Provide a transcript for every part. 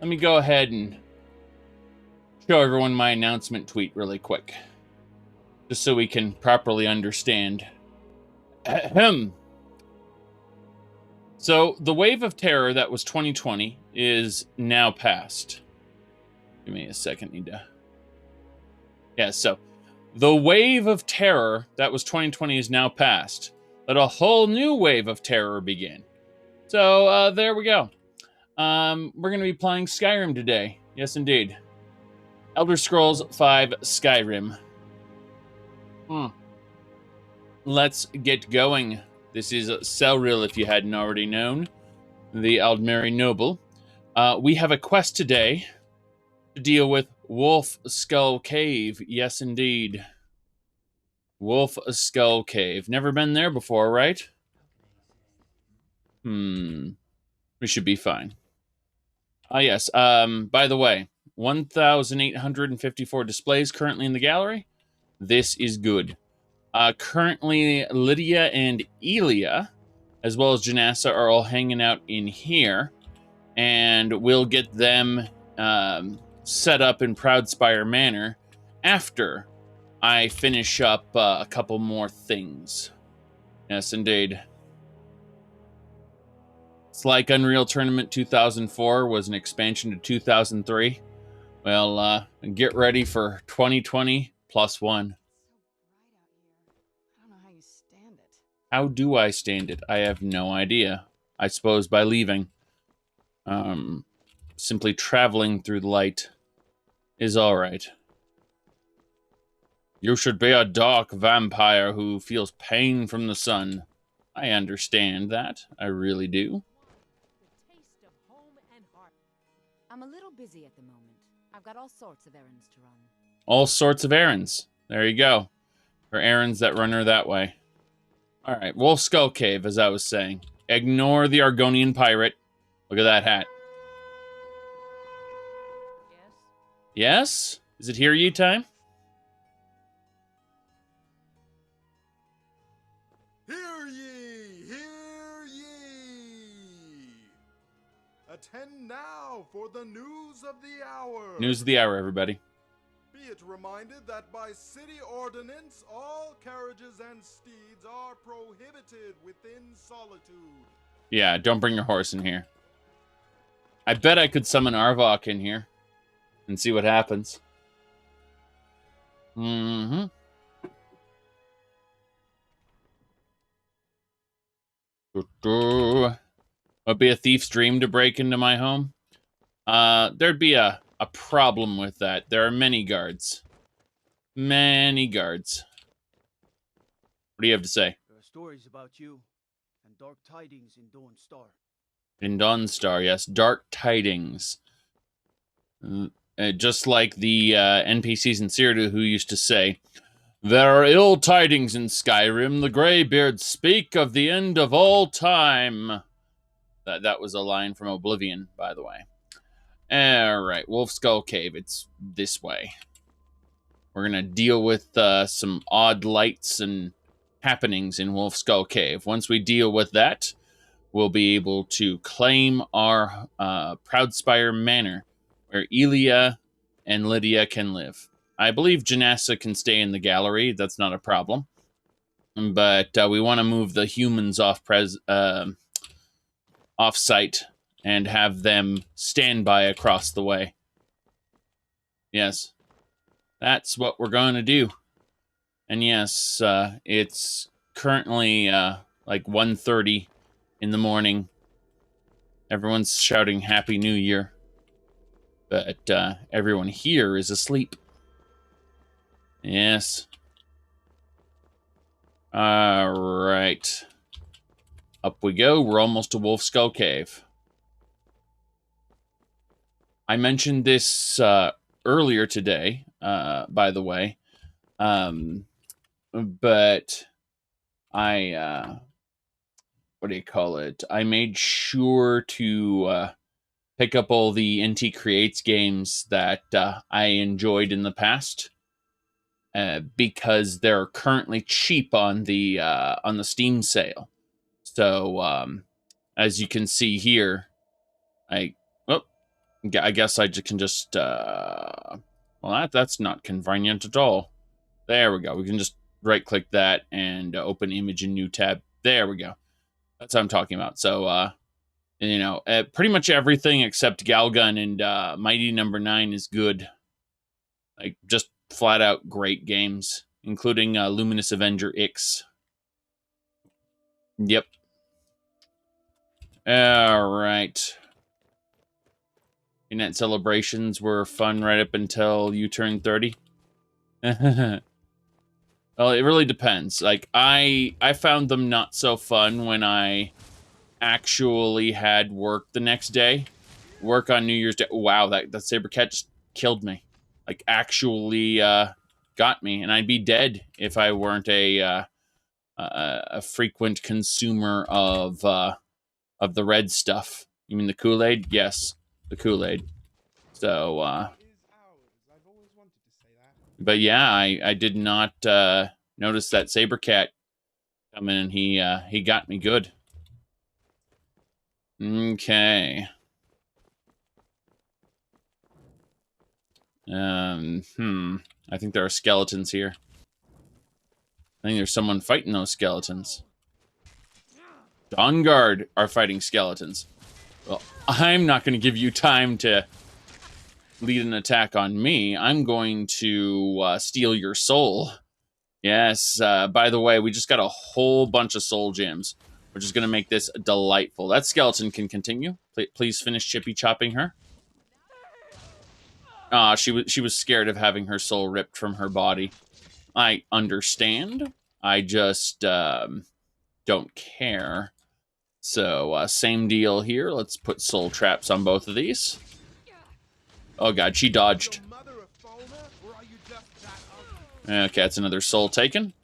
let me go ahead and show everyone my announcement tweet really quick, just so we can properly understand. Ahem. So the wave of terror that was 2020 is now past. Give me a second. So the wave of terror that was 2020 is now past. Let a whole new wave of terror begin. So there we go. We're going to be playing Skyrim today. Yes, indeed. Elder Scrolls V Skyrim. Let's get going. This is Celril, if you hadn't already known, the Altmer noble. We have a quest today to deal with Wolf Skull Cave. Yes, indeed. Wolf Skull Cave. Never been there before, right? We should be fine. Yes. By the way, 1,854 displays currently in the gallery. This is good. Currently, Lydia and Elia, as well as Janassa, are all hanging out in here. And we'll get them set up in Proudspire Manor after I finish up a couple more things. Yes, indeed. It's like Unreal Tournament 2004 was an expansion to 2003. Well, get ready for 2020 plus one. I don't know how you stand it. How do I stand it? I have no idea. I suppose by leaving. Simply traveling through the light is all right. You should be a dark vampire who feels pain from the sun. I understand that. I really do. The taste of home and heart. I'm a little busy at the moment. I've got all sorts of errands to run. All sorts of errands. There you go. For errands that run her that way. All right, Wolf Skull Cave, as I was saying. Ignore the Argonian pirate. Look at that hat. Yes? Yes? Is it hear ye time? Hear ye! Hear ye! Attend now for the news of the hour. News of the hour, everybody. Be it reminded that by city ordinance, all carriages and steeds are prohibited within solitude. Yeah, don't bring your horse in here. I bet I could summon Arvok in here and see what happens. It'd be a thief's dream to break into my home. There'd be a problem with that. There are many guards. Many guards. What do you have to say? There are stories about you and dark tidings in Dawnstar. In Dawnstar, yes. Dark tidings. Just like the NPCs in Cyrodiil who used to say, "There are ill tidings in Skyrim. The Greybeards speak of the end of all time." That was a line from Oblivion, by the way. Alright, Wolf Skull Cave. It's this way. We're going to deal with some odd lights and happenings in Wolf Skull Cave. Once we deal with that, we'll be able to claim our Proudspire Manor, where Elia and Lydia can live. I believe Janassa can stay in the gallery. That's not a problem. But we want to move the humans off-site and have them stand by across the way. Yes, that's what we're going to do. And yes, it's currently like 1:30 in the morning. Everyone's shouting Happy New Year. But everyone here is asleep. Yes. Alright. Up we go. We're almost to Wolf Skull Cave. I mentioned this earlier today, by the way. But I, what do you call it? I made sure to pick up all the NT Creates games that I enjoyed in the past. Because they're currently cheap on the Steam sale. So, as you can see here, I guess I can just, well, that's not convenient at all. There we go. We can just right-click that and open image in new tab. There we go. That's what I'm talking about. So, you know, pretty much everything except Galgun and Mighty Number 9 is good. Like, just flat-out great games, including Luminous Avenger X. Yep. All right. Internet celebrations were fun right up until you turned 30. Well, it really depends. Like, I found them not so fun when I actually had work the next day. Work on New Year's Day. Wow, that saber cat just killed me. Like, actually got me, and I'd be dead if I weren't a frequent consumer of the red stuff. You mean the Kool-Aid? Yes, the Kool-Aid. So, but yeah, I did not notice that saber cat come in, and he got me good. Okay. I think there are skeletons here. I think there's someone fighting those skeletons. Dawnguard are fighting skeletons. Well, I'm not going to give you time to lead an attack on me. I'm going to steal your soul. Yes, by the way, we just got a whole bunch of soul gems, which is going to make this delightful. That skeleton can continue. Please finish chippy chopping her. She was scared of having her soul ripped from her body. I understand. I just don't care. So, same deal here. Let's put soul traps on both of these. Oh god, she dodged. Okay, that's another soul taken.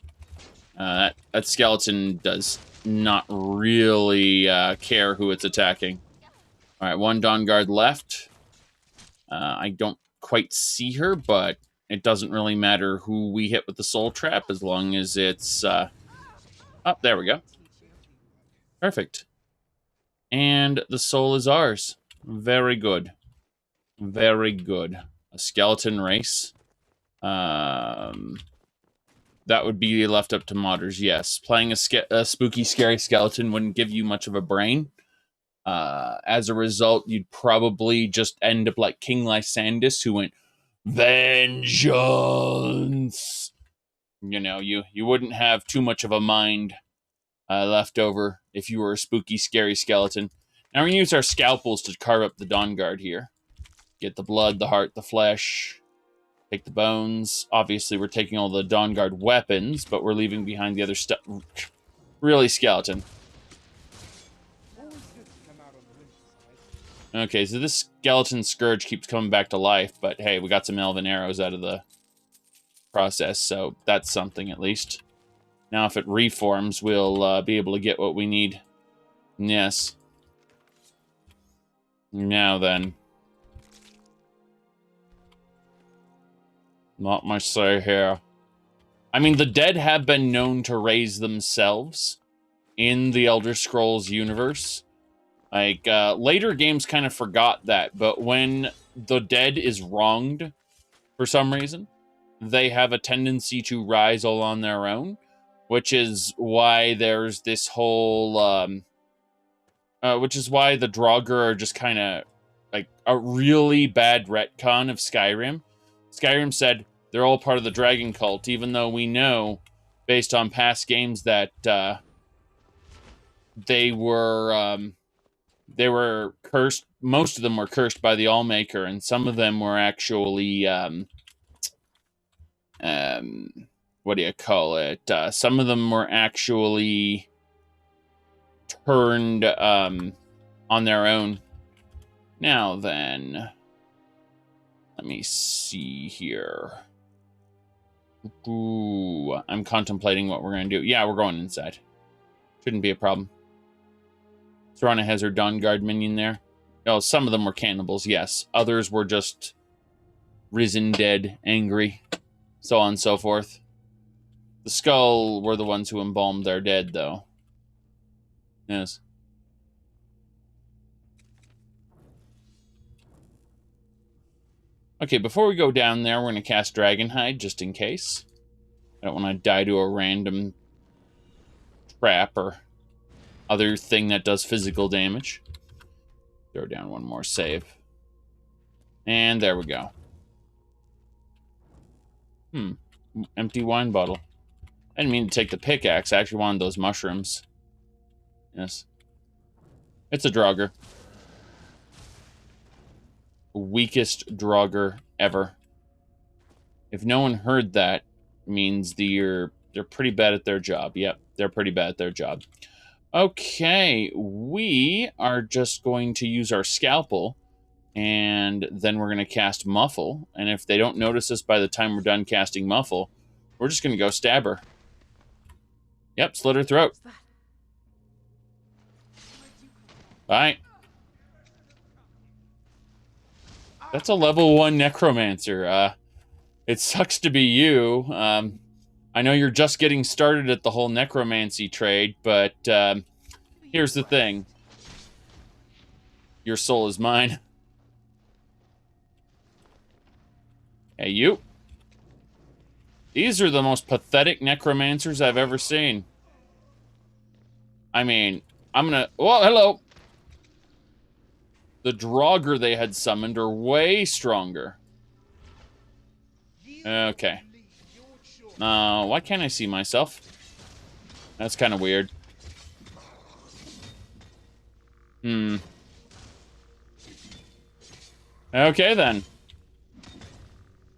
That skeleton does not really care who it's attacking. Alright, one Dawnguard left. I don't quite see her, but it doesn't really matter who we hit with the soul trap as long as it's... Oh, there we go. Perfect. And the soul is ours. Very good. Very good. A skeleton race. That would be left up to modders, yes. Playing a spooky, scary skeleton wouldn't give you much of a brain. As a result, you'd probably just end up like King Lysandus, who went, vengeance! You know, you wouldn't have too much of a mind left over if you were a spooky, scary skeleton. Now we're going to use our scalpels to carve up the Dawnguard here. Get the blood, the heart, the flesh. Take the bones. Obviously, we're taking all the Dawnguard weapons, but we're leaving behind the other stuff. Really, skeleton. Okay, so this skeleton scourge keeps coming back to life, but hey, we got some elven arrows out of the process, so that's something at least. Now, if it reforms, we'll be able to get what we need. Yes. Now then. Not much say here. I mean, the dead have been known to raise themselves in the Elder Scrolls universe. Like, later games kind of forgot that, but when the dead is wronged for some reason, they have a tendency to rise all on their own, which is why there's this whole, which is why the Draugr are just kind of, like, a really bad retcon of Skyrim. Skyrim said they're all part of the dragon cult, even though we know, based on past games, that they were cursed. Most of them were cursed by the Allmaker, and some of them were actually, what do you call it? Some of them were actually turned on their own. Now then, let me see here. Ooh, I'm contemplating what we're going to do. Yeah, we're going inside. Shouldn't be a problem. Serana has her Dawnguard minion there. Oh, some of them were cannibals, yes. Others were just risen dead, angry, so on and so forth. The Skull were the ones who embalmed their dead, though. Yes. Okay, before we go down there, we're going to cast Dragonhide, just in case. I don't want to die to a random trap or other thing that does physical damage. Throw down one more save. And there we go. Empty wine bottle. I didn't mean to take the pickaxe. I actually wanted those mushrooms. Yes. It's a Draugr. Weakest Draugr ever. If no one heard that, it means they're pretty bad at their job. Yep, they're pretty bad at their job. Okay, we are just going to use our scalpel, and then we're going to cast Muffle. And if they don't notice us by the time we're done casting Muffle, we're just going to go stab her. Yep, slit her throat. Bye. That's a level 1 necromancer. It sucks to be you. I know you're just getting started at the whole necromancy trade, but here's the thing. Your soul is mine. Hey, you. These are the most pathetic necromancers I've ever seen. I mean, I'm gonna... Oh, hello! The Draugr they had summoned are way stronger. Okay. Why can't I see myself? That's kind of weird. Okay, then.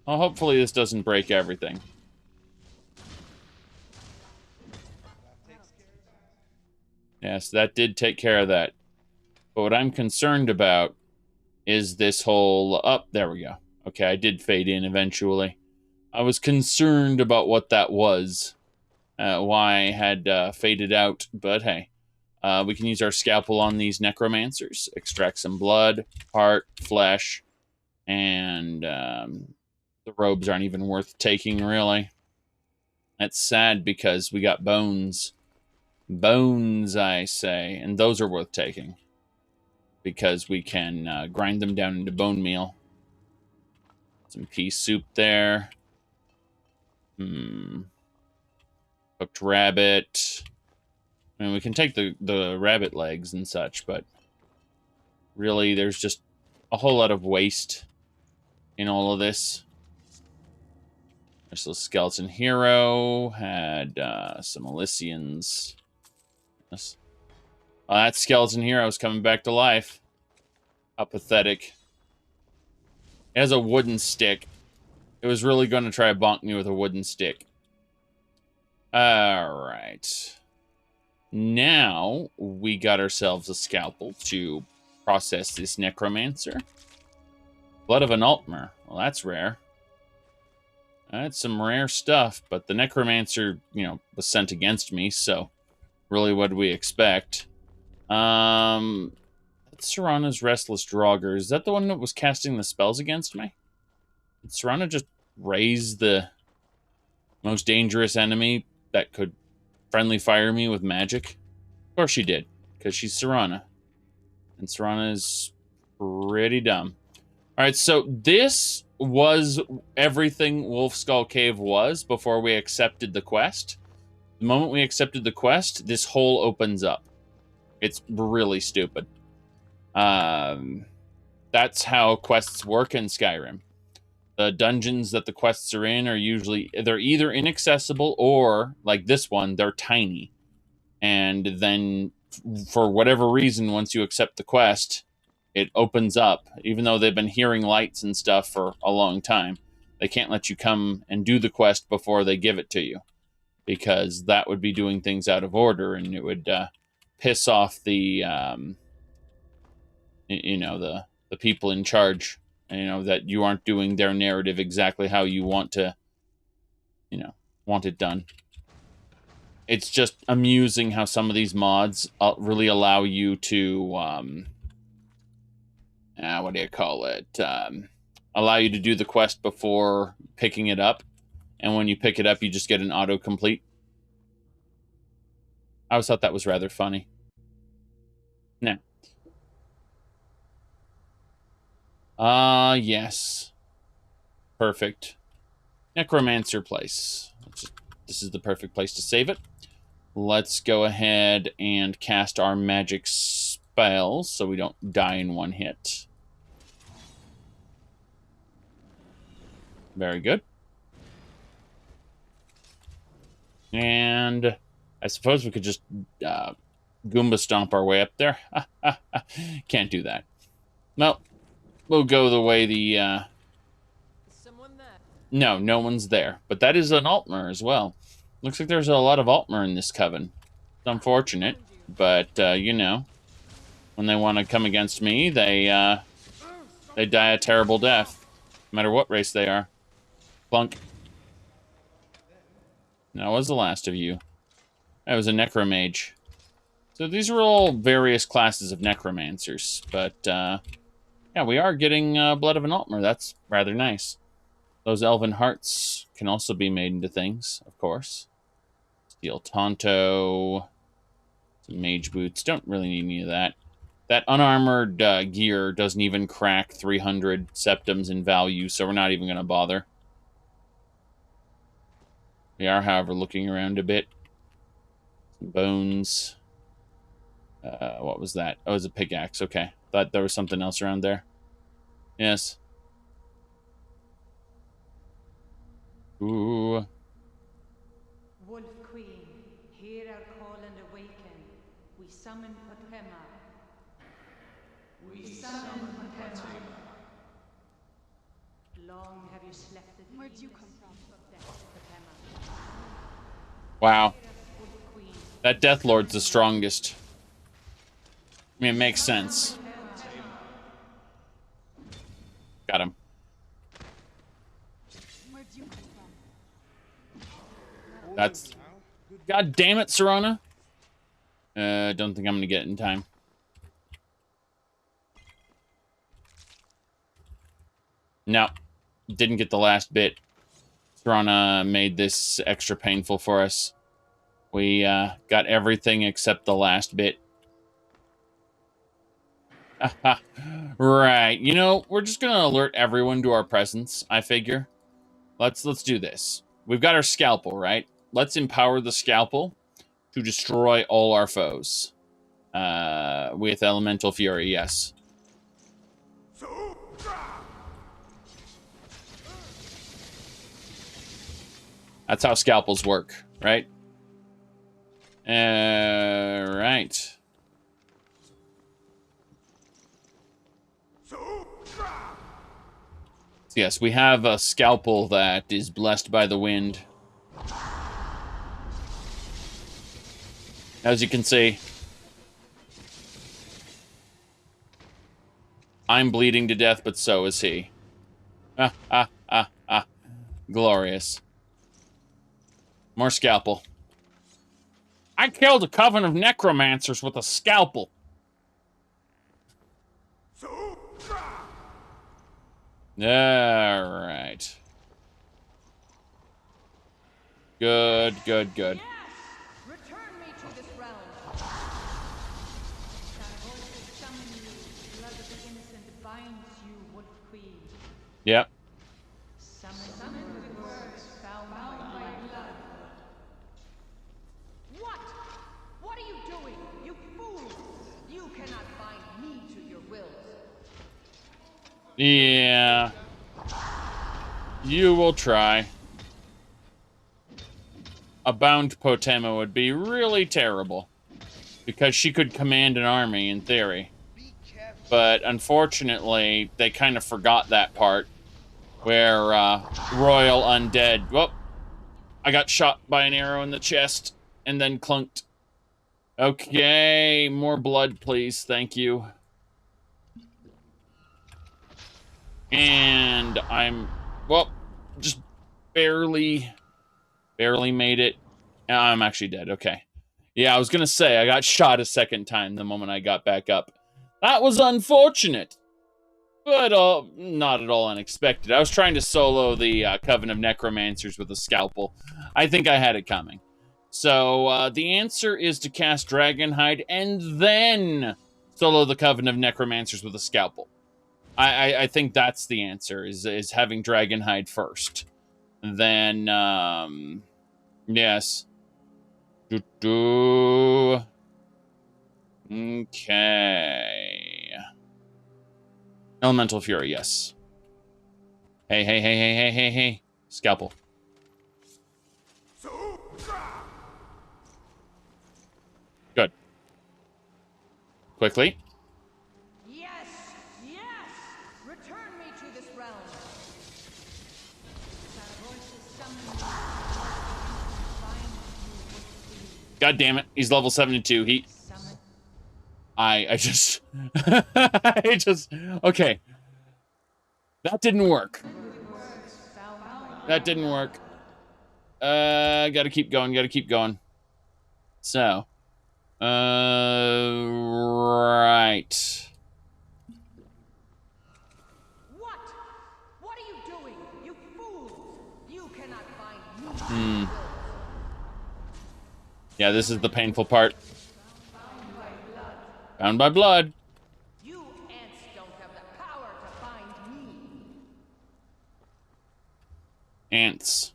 Well, hopefully this doesn't break everything. Yes, that did take care of that. But what I'm concerned about is this whole... Oh, there we go. Okay, I did fade in eventually. I was concerned about what that was. Why I had faded out, but hey. We can use our scalpel on these necromancers. Extract some blood, heart, flesh, and the robes aren't even worth taking, really. That's sad because we got bones. Bones, I say. And those are worth taking. Because we can grind them down into bone meal. Some pea soup there. Cooked rabbit. I mean, we can take the rabbit legs and such, but really there's just a whole lot of waste in all of this. There's a skeleton hero. Had some Elysians. Yes. That skeleton hero is coming back to life. How pathetic. It has a wooden stick. It was really going to try to bonk me with a wooden stick. Alright. Now, we got ourselves a scalpel to process this necromancer. Blood of an Altmer. Well, that's rare. That's some rare stuff, but the necromancer, was sent against me, so really what do we expect? That's Serana's Restless Draugr. Is that the one that was casting the spells against me? Did Serana just raise the most dangerous enemy that could friendly fire me with magic? Of course she did, because she's Serana. And Serana is pretty dumb. Alright, so this was everything Wolfskull Cave was before we accepted the quest. The moment we accepted the quest, this hole opens up. It's really stupid. That's how quests work in Skyrim. The dungeons that the quests are in are usually... They're either inaccessible or, like this one, they're tiny. And then, for whatever reason, once you accept the quest, it opens up. Even though they've been hearing lights and stuff for a long time, they can't let you come and do the quest before they give it to you. Because that would be doing things out of order, and it would piss off the, the people in charge. That you aren't doing their narrative exactly how you want to, want it done. It's just amusing how some of these mods really allow you to, what do you call it? Allow you to do the quest before picking it up. And when you pick it up, you just get an autocomplete. I always thought that was rather funny. Now. Yes. Perfect. Necromancer place. This is the perfect place to save it. Let's go ahead and cast our magic spells so we don't die in one hit. Very good. And I suppose we could just Goomba stomp our way up there. Can't do that. No, we'll go the way the... Is someone there? No, no one's there. But that is an Altmer as well. Looks like there's a lot of Altmer in this coven. It's unfortunate, but, you know, when they want to come against me, they die a terrible death, no matter what race they are. Plunk. That was the last of you. That was a necromage. So these are all various classes of necromancers, but, yeah, we are getting blood of an Altmer. That's rather nice. Those elven hearts can also be made into things, of course. Steel Tonto. Some mage boots. Don't really need any of that. That unarmored gear doesn't even crack 300 septums in value, so we're not even going to bother. We are, however, looking around a bit. Some bones. What was that? Oh, it was a pickaxe. Okay. Thought there was something else around there. Yes. Ooh. Wolf Queen, hear our call and awaken. We summon Potema. We summon Potema. Long have you slept at the Where'd you come from? Potema. Wow. That Death Lord's the strongest. I mean, it makes sense. Got him. Where'd you come from? That's... God damn it, Serana. Don't think I'm gonna get it in time. No. Didn't get the last bit. Serana made this extra painful for us. We, got everything except the last bit. Right. You know, we're just gonna alert everyone to our presence, I figure. Let's do this. We've got our scalpel, right? Let's empower the scalpel to destroy all our foes. With elemental fury, yes. That's how scalpels work, right? Right. Yes, we have a scalpel that is blessed by the wind. As you can see, I'm bleeding to death, but so is he. Glorious. More scalpel. I killed a coven of necromancers with a scalpel. Alright. Good. Return me to this realm. Summon you. Blood of the innocent binds you, Wolf Queen. Yep. Summon the words bound by blood. What? What are you doing? You fool! You cannot bind me to your will. Yeah. You will try. A bound Potema would be really terrible. Because she could command an army, in theory. But unfortunately, they kind of forgot that part. Where, Royal Undead... Whoop! I got shot by an arrow in the chest, and then clunked. Okay, more blood, please. Thank you. And I'm... Well, just barely made it. I'm actually dead. Okay. Yeah, I was gonna say, I got shot a second time the moment I got back up. That was unfortunate. But not at all unexpected. I was trying to solo the Coven of Necromancers with a scalpel. I think I had it coming. So, the answer is to cast Dragonhide and then solo the Coven of Necromancers with a scalpel. I think that's the answer, is having Dragonhide first. Then, yes. Okay. Elemental Fury, yes. Hey. Scalpel. Good. Quickly. Yes! Yes! Return me to this realm! That voice is summoning me. Find you what to do. God damn it. He's level 72. Summon. I just... Okay. That didn't work. That didn't work. Gotta keep going. So. Right. What? What are you doing? You fools! You cannot find me. Yeah, this is the painful part. Bound by blood. You ants don't have the power to find me. Ants.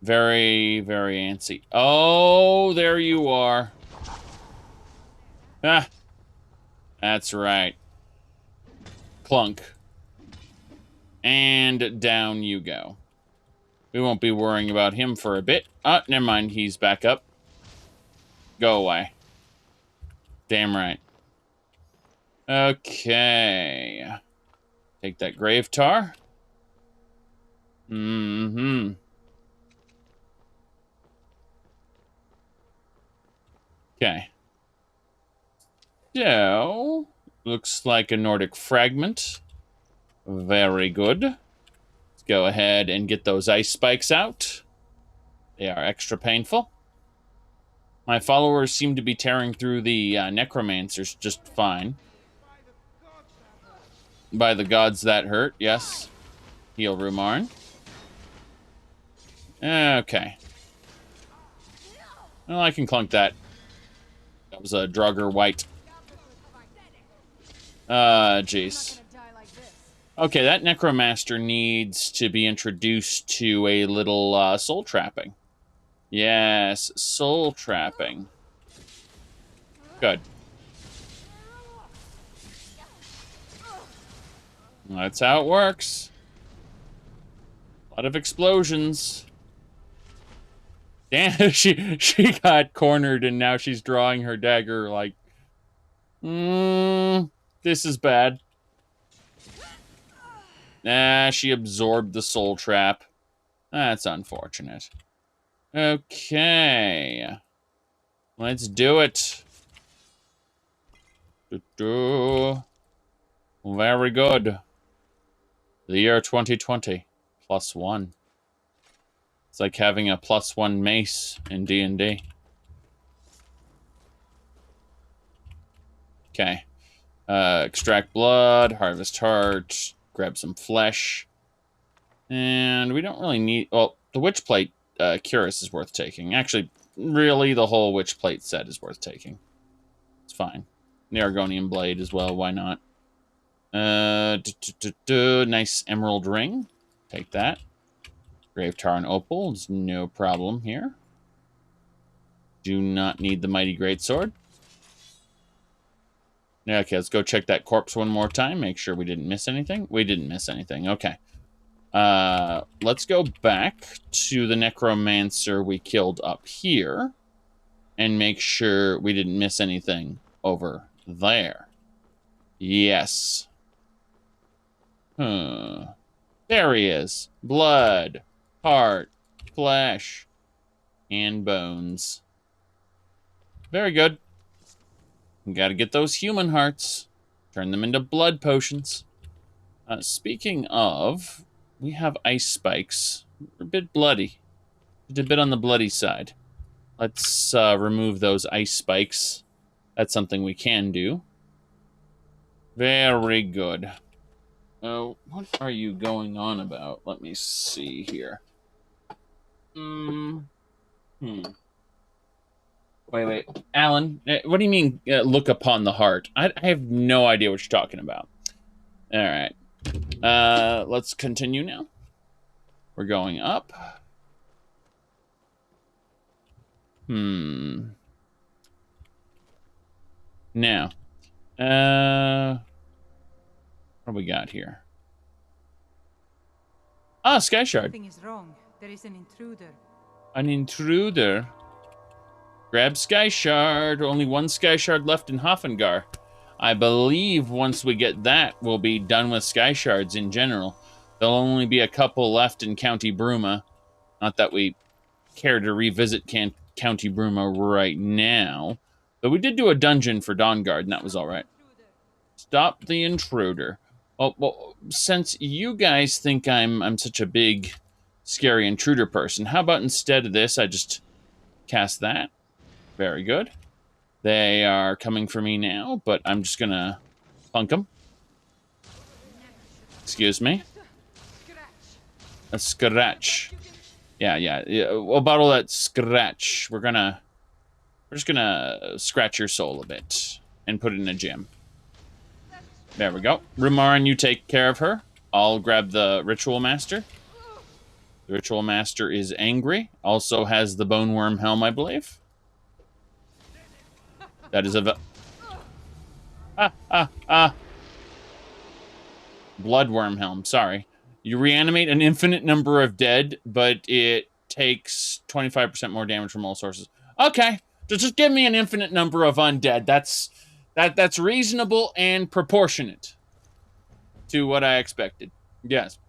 Very, very antsy. Oh, there you are. Ah. That's right. Clunk. And down you go. We won't be worrying about him for a bit. Oh, never mind. He's back up. Go away. Damn right. Okay. Take that grave tar. Mm-hmm. Okay. So, looks like a Nordic fragment. Very good. Let's go ahead and get those ice spikes out. They are extra painful. My followers seem to be tearing through the necromancers just fine. By the gods that hurt, yes. Heal Rumarn. Okay. Well, I can clunk that. That was a Draugr White. Jeez. Okay, that Necromaster needs to be introduced to a little soul trapping. Yes, soul trapping. Good. That's how it works. A lot of explosions. Damn, she got cornered and now she's drawing her dagger like, this is bad. Nah, she absorbed the soul trap. That's unfortunate. Okay. Let's do it. Very good. The year 2020. +1. It's like having a +1 mace in D&D. Okay. Extract blood, harvest heart, grab some flesh. And we don't really need... Well, the Witch Plate Cuirass is worth taking. Actually, really, the whole Witch Plate set is worth taking. It's fine. The Argonian Blade as well, why not? Nice emerald ring. Take that. Grave Tar and Opal is no problem here. Do not need the Mighty Greatsword. Okay, let's go check that corpse one more time. Make sure we didn't miss anything. We didn't miss anything. Okay. Let's go back to the Necromancer we killed up here. And make sure we didn't miss anything over there. Yes. There he is. Blood, heart, flesh, and bones. Very good. We gotta get those human hearts. Turn them into blood potions. Speaking of, we have ice spikes. We're a bit bloody. A bit on the bloody side. Let's remove those ice spikes. That's something we can do. Very good. Oh, what are you going on about? Let me see here. Wait. Alan, what do you mean, look upon the heart? I have no idea what you're talking about. All right. Let's continue now. We're going up. Now, what do we got here? Ah, Sky Shard. Something is wrong. There is an intruder. An intruder. Grab Sky Shard. Only one Sky Shard left in Hoffengar. I believe once we get that, we'll be done with Sky Shards in general. There'll only be a couple left in County Bruma. Not that we care to revisit County Bruma right now. But we did do a dungeon for Dawnguard, and that was alright. Stop the intruder. Oh, well, since you guys think I'm such a big, scary intruder person, how about instead of this, I just cast that? Very good. They are coming for me now, but I'm just gonna punk them. Excuse me. A scratch. Yeah. We'll bottle that scratch. We're just gonna scratch your soul a bit and put it in a gem. There we go. Rumarin, you take care of her. I'll grab the Ritual Master. The Ritual Master is angry. Also has the Bone Worm Helm, I believe. That is a... Bloodworm Helm, sorry. You reanimate an infinite number of dead, but it takes 25% more damage from all sources. Okay, just give me an infinite number of undead. That's reasonable and proportionate to what I expected. Yes.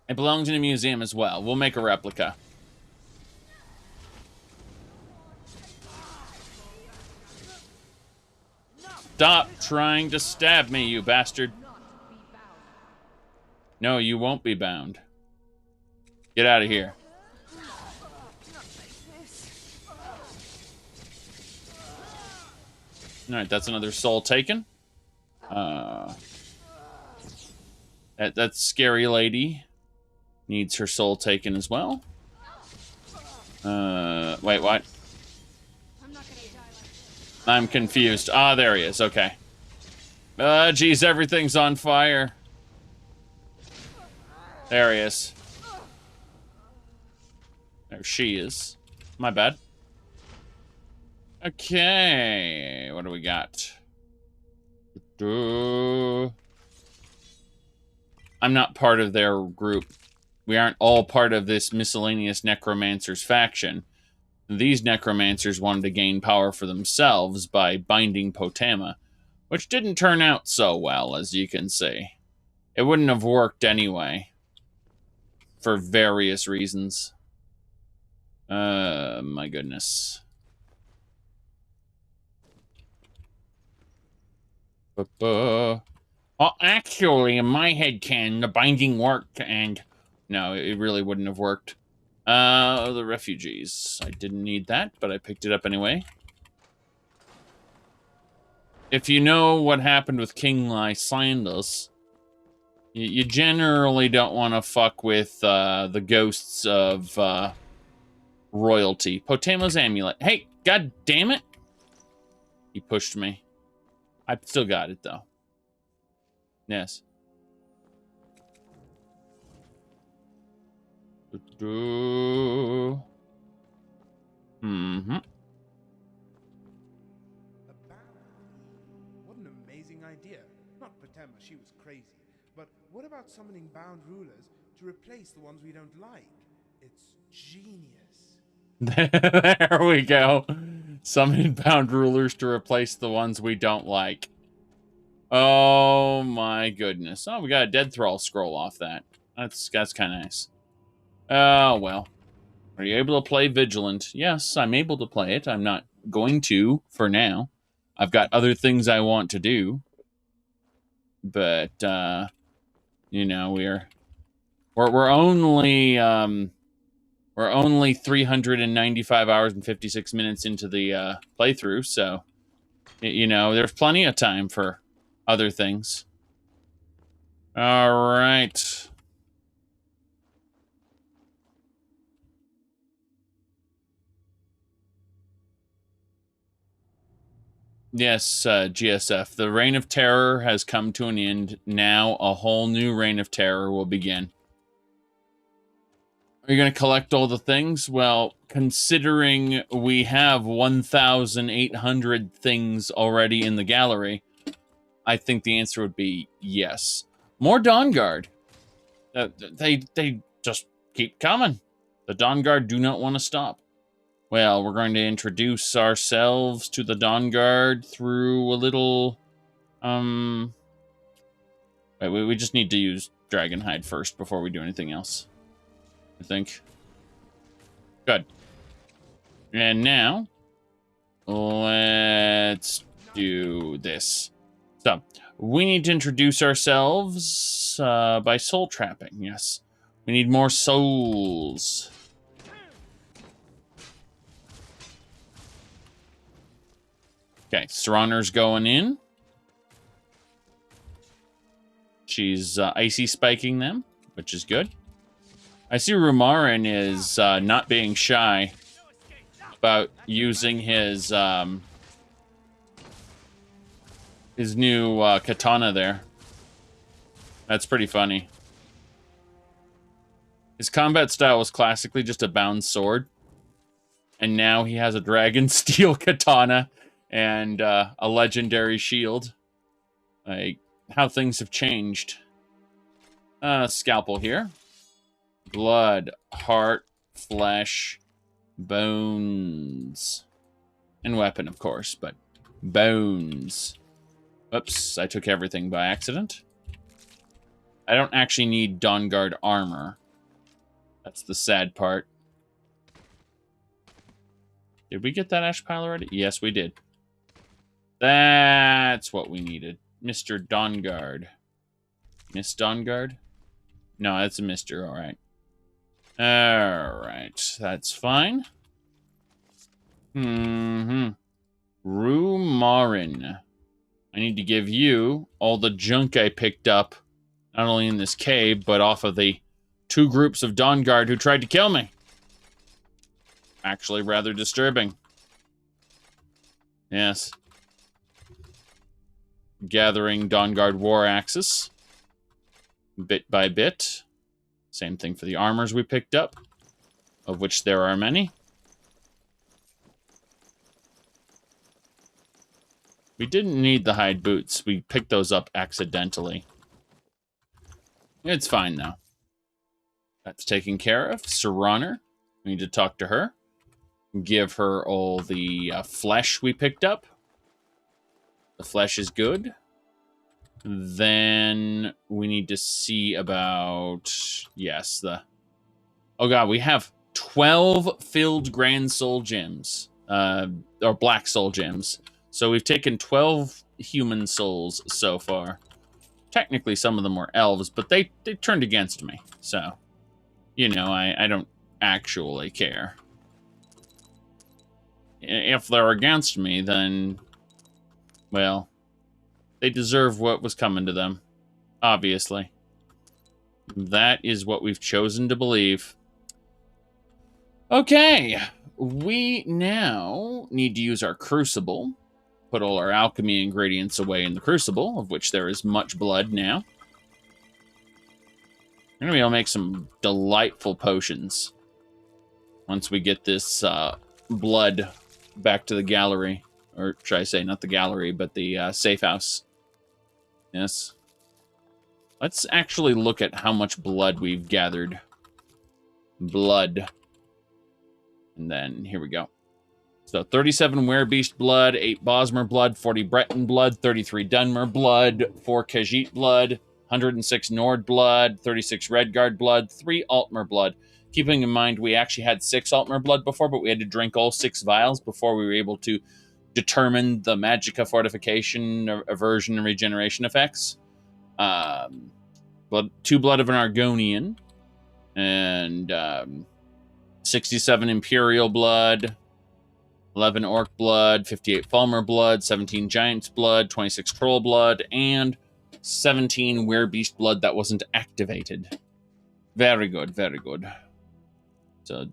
It belongs in a museum as well. We'll make a replica. Stop trying to stab me, you bastard. No, you won't be bound. Get out of here. Alright, that's another soul taken. That scary lady needs her soul taken as well. Wait, what? I'm confused. Ah, there he is. Okay. Geez, everything's on fire. There he is. There she is. My bad. Okay. What do we got? I'm not part of their group. We aren't all part of this miscellaneous necromancers faction. These necromancers wanted to gain power for themselves by binding Potema, which didn't turn out so well, as you can see. It wouldn't have worked anyway, for various reasons. My goodness. Well, actually, in my headcanon, the binding worked, and... No, it really wouldn't have worked. The refugees. I didn't need that, but I picked it up anyway. If you know what happened with King Lysandos, you generally don't want to fuck with the ghosts of royalty. Potema's amulet. Hey, god damn it! He pushed me. I still got it, though. Yes. Mm-hmm. What an amazing idea. Not Potema, she was crazy. But what about summoning bound rulers to replace the ones we don't like? It's genius. There we go. Summon bound rulers to replace the ones we don't like. Oh my goodness. Oh, we got a Dead Thrall scroll off that. That's kind of nice. Oh, well. Are you able to play Vigilant? Yes, I'm able to play it. I'm not going to for now. I've got other things I want to do. But, you know, we're only 395 hours and 56 minutes into the playthrough, so, you know, there's plenty of time for other things. All right. Yes, GSF. The Reign of Terror has come to an end. Now a whole new Reign of Terror will begin. Are you going to collect all the things? Well, considering we have 1,800 things already in the gallery, I think the answer would be yes. More Dawn Guard. They just keep coming. The Dawn Guard do not want to stop. Well, we're going to introduce ourselves to the Dawn Guard through a little... Wait, we just need to use Dragonhide first before we do anything else, I think. Good. And now, let's do this. So, we need to introduce ourselves by soul trapping, yes. We need more souls. Okay, Serraner's going in. She's icy spiking them, which is good. I see Rumarin is not being shy about using his new katana there. That's pretty funny. His combat style was classically just a bound sword, and now he has a dragon steel katana and a legendary shield. Like, how things have changed. Scalpel here. Blood, heart, flesh, bones. And weapon, of course, but bones. Oops, I took everything by accident. I don't actually need Dawn Guard armor. That's the sad part. Did we get that ash pile already? Yes, we did. That's what we needed. Mr. Dawn Guard. Miss Dawn Guard? No, that's a Mr. Alright. Alright, that's fine. Rumarin. I need to give you all the junk I picked up, not only in this cave, but off of the 2 groups of Dawn Guard who tried to kill me. Actually, rather disturbing. Yes. Gathering Dawn Guard war axes. Bit by bit. Same thing for the armors we picked up, of which there are many. We didn't need the hide boots. We picked those up accidentally. It's fine, though. That's taken care of. Serraner. We need to talk to her. Give her all the flesh we picked up. The flesh is good. Then we need to see about... Yes, the... Oh god, we have 12 filled Grand Soul Gems. Or Black Soul Gems. So we've taken 12 human souls so far. Technically, some of them were elves, but they turned against me. So, you know, I don't actually care. If they're against me, then... Well... They deserve what was coming to them. Obviously. That is what we've chosen to believe. Okay. We now need to use our crucible. Put all our alchemy ingredients away in the crucible, of which there is much blood now. We're going to be able to make some delightful potions. Once we get this blood back to the gallery. Or should I say, not the gallery, but the safe house. Yes. Let's actually look at how much blood we've gathered. Blood. And then, here we go. So, 37 Werebeast blood, 8 Bosmer blood, 40 Breton blood, 33 Dunmer blood, 4 Khajiit blood, 106 Nord blood, 36 Redguard blood, 3 Altmer blood. Keeping in mind, we actually had 6 Altmer blood before, but we had to drink all 6 vials before we were able to determine the Magicka fortification, aversion, and regeneration effects. 2 blood of an Argonian, and 67 Imperial blood, 11 Orc blood, 58 Falmer blood, 17 Giant's blood, 26 Troll blood, and 17 Werebeast blood that wasn't activated. Very good, very good. So,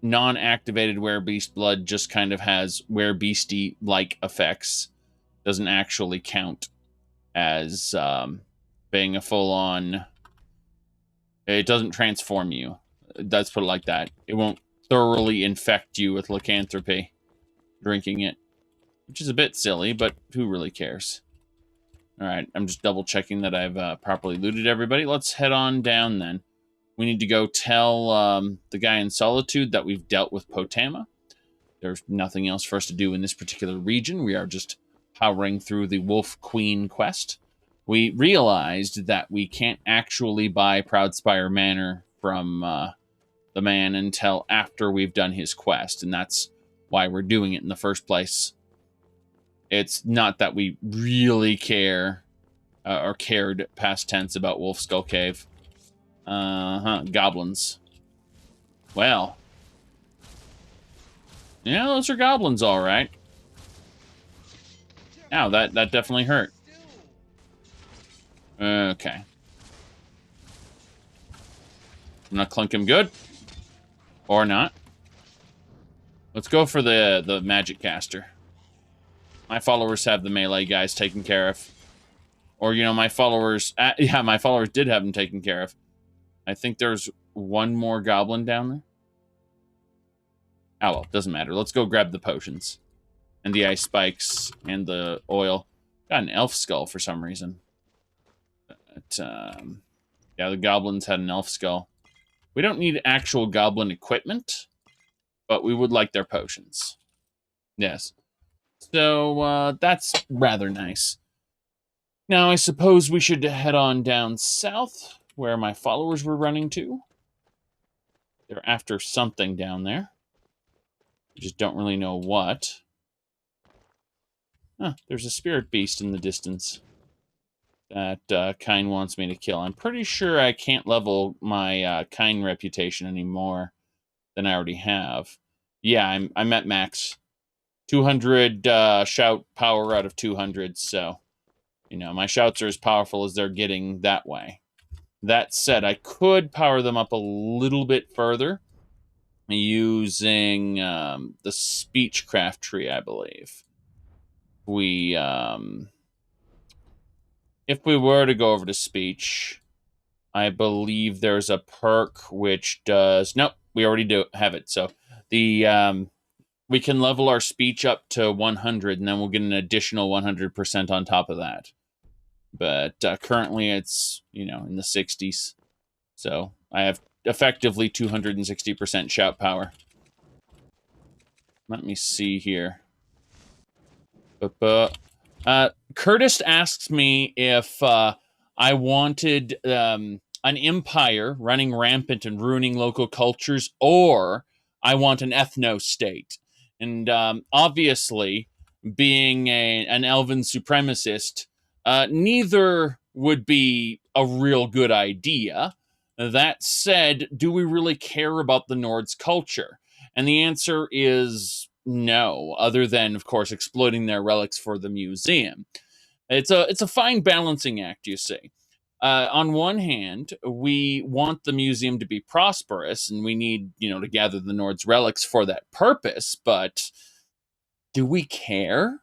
non-activated Werebeast blood just kind of has Werebeasty-like effects. Doesn't actually count as being a full-on... It doesn't transform you. Let's put it like that. It won't thoroughly infect you with lycanthropy, drinking it. Which is a bit silly, but who really cares? Alright, I'm just double-checking that I've properly looted everybody. Let's head on down, then. We need to go tell the guy in Solitude that we've dealt with Potama. There's nothing else for us to do in this particular region. We are just powering through the Wolf Queen quest. We realized that we can't actually buy Proudspire Manor from the man until after we've done his quest, and that's why we're doing it in the first place. It's not that we really care, or cared past tense about Wolf Skull Cave. Goblins. Well. Yeah, those are goblins, all right. Ow, that definitely hurt. Okay. I'm gonna clunk him good. Or not. Let's go for the magic caster. My followers have the melee guys taken care of. Or, you know, my followers... yeah, my followers did have them taken care of. I think there's one more goblin down there. Oh, well, doesn't matter. Let's go grab the potions. And the ice spikes and the oil. Got an elf skull for some reason. But, yeah, the goblins had an elf skull. We don't need actual goblin equipment, but we would like their potions. Yes. So, that's rather nice. Now, I suppose we should head on down south, where my followers were running to. They're after something down there. We just don't really know what. Huh, there's a spirit beast in the distance that Kine wants me to kill. I'm pretty sure I can't level my Kine reputation any more than I already have. Yeah, I'm at max. 200 shout power out of 200, so, you know, my shouts are as powerful as they're getting that way. That said, I could power them up a little bit further using the Speechcraft tree, I believe. If we were to go over to speech, I believe there's a perk which does... Nope, we already do have it. So the we can level our speech up to 100, and then we'll get an additional 100% on top of that. But currently it's, you know, in the 60s. So I have effectively 260% shout power. Let me see here. Curtis asks me if I wanted an empire running rampant and ruining local cultures, or I want an ethno-state. And obviously, being an elven supremacist, neither would be a real good idea. That said, do we really care about the Nord's culture? And the answer is no, other than, of course, exploiting their relics for the museum. It's a fine balancing act, you see. On one hand, we want the museum to be prosperous, and we need, you know, to gather the Nord's relics for that purpose, but do we care?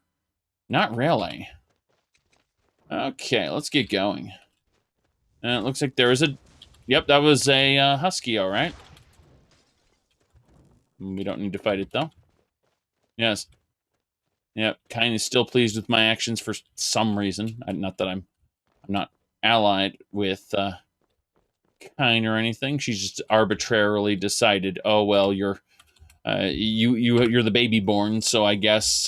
Not really. Okay, let's get going. It looks like there is a... Yep, that was a husky, all right. We don't need to fight it, though. Yes. Yep, Kine is still pleased with my actions for some reason. Not that I'm not allied with Kine or anything. She's just arbitrarily decided, oh well, you're the baby born, so I guess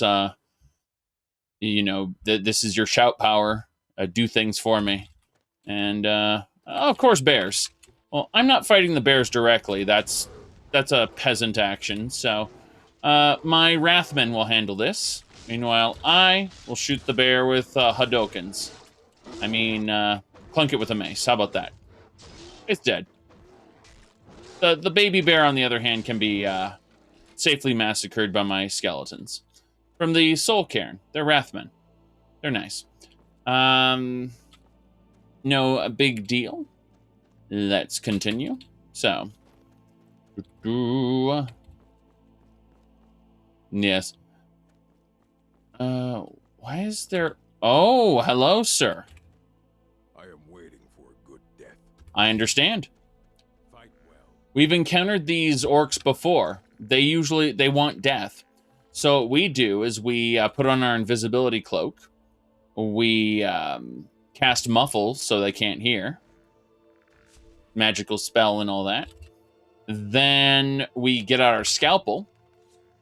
you know this is your shout power. Do things for me, and of course bears. Well, I'm not fighting the bears directly. That's a peasant action. So my Wrathman will handle this. Meanwhile, I will shoot the bear with Hadokens. I mean, clunk it with a mace. How about that? It's dead. The baby bear, on the other hand, can be safely massacred by my skeletons. From the Soul Cairn, they're Wrathmen. They're nice. No a big deal. Let's continue. So. Yes. Why is there... Oh, hello, sir. I am waiting for a good death. I understand. Fight well. We've encountered these orcs before. They want death. So what we do is we put on our invisibility cloak. We cast muffle so they can't hear. Magical spell and all that. Then we get out our scalpel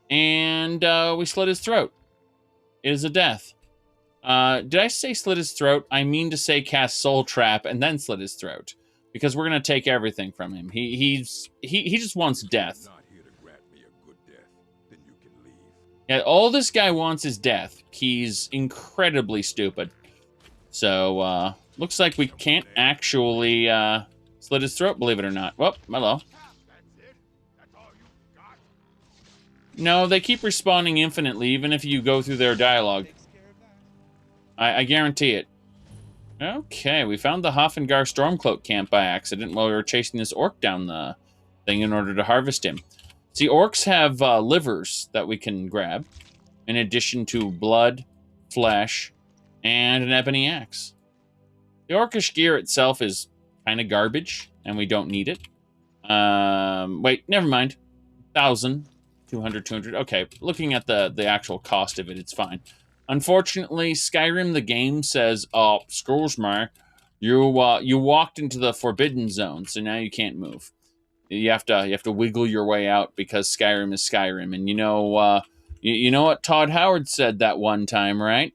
and we slit his throat. It is a death. Did I say slit his throat? I mean to say cast soul trap and then slit his throat, because we're gonna take everything from him. He just wants death. Not here to grant me a good death. Then you can leave. Yeah, all this guy wants is death. He's incredibly stupid. So looks like we can't actually slit his throat, believe it or not. Whoop, hello. No, they keep respawning infinitely, even if you go through their dialogue. I guarantee it. Okay, we found the Hoffengar Stormcloak camp by accident while we were chasing this orc down the thing in order to harvest him. See, orcs have livers that we can grab, in addition to blood, flesh, and an ebony axe. The orcish gear itself is kind of garbage, and we don't need it. Wait, never mind. 1,000. 200, 200. Okay, looking at the actual cost of it, it's fine. Unfortunately, Skyrim the game says, "Oh, excuse me, you walked into the forbidden zone, so now you can't move. You have to wiggle your way out because Skyrim is Skyrim." And you know what Todd Howard said that one time, right?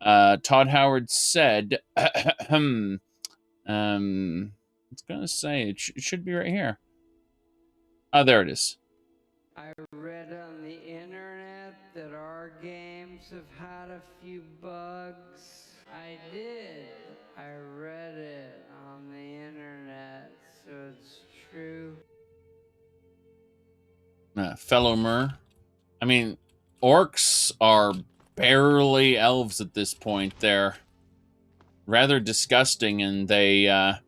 Todd Howard said, "It's gonna say it should be right here." Oh, there it is. I read on the internet that our games have had a few bugs. I did. I read it on the internet, so it's true. Fellow Mer. I mean, orcs are barely elves at this point. They're rather disgusting, and they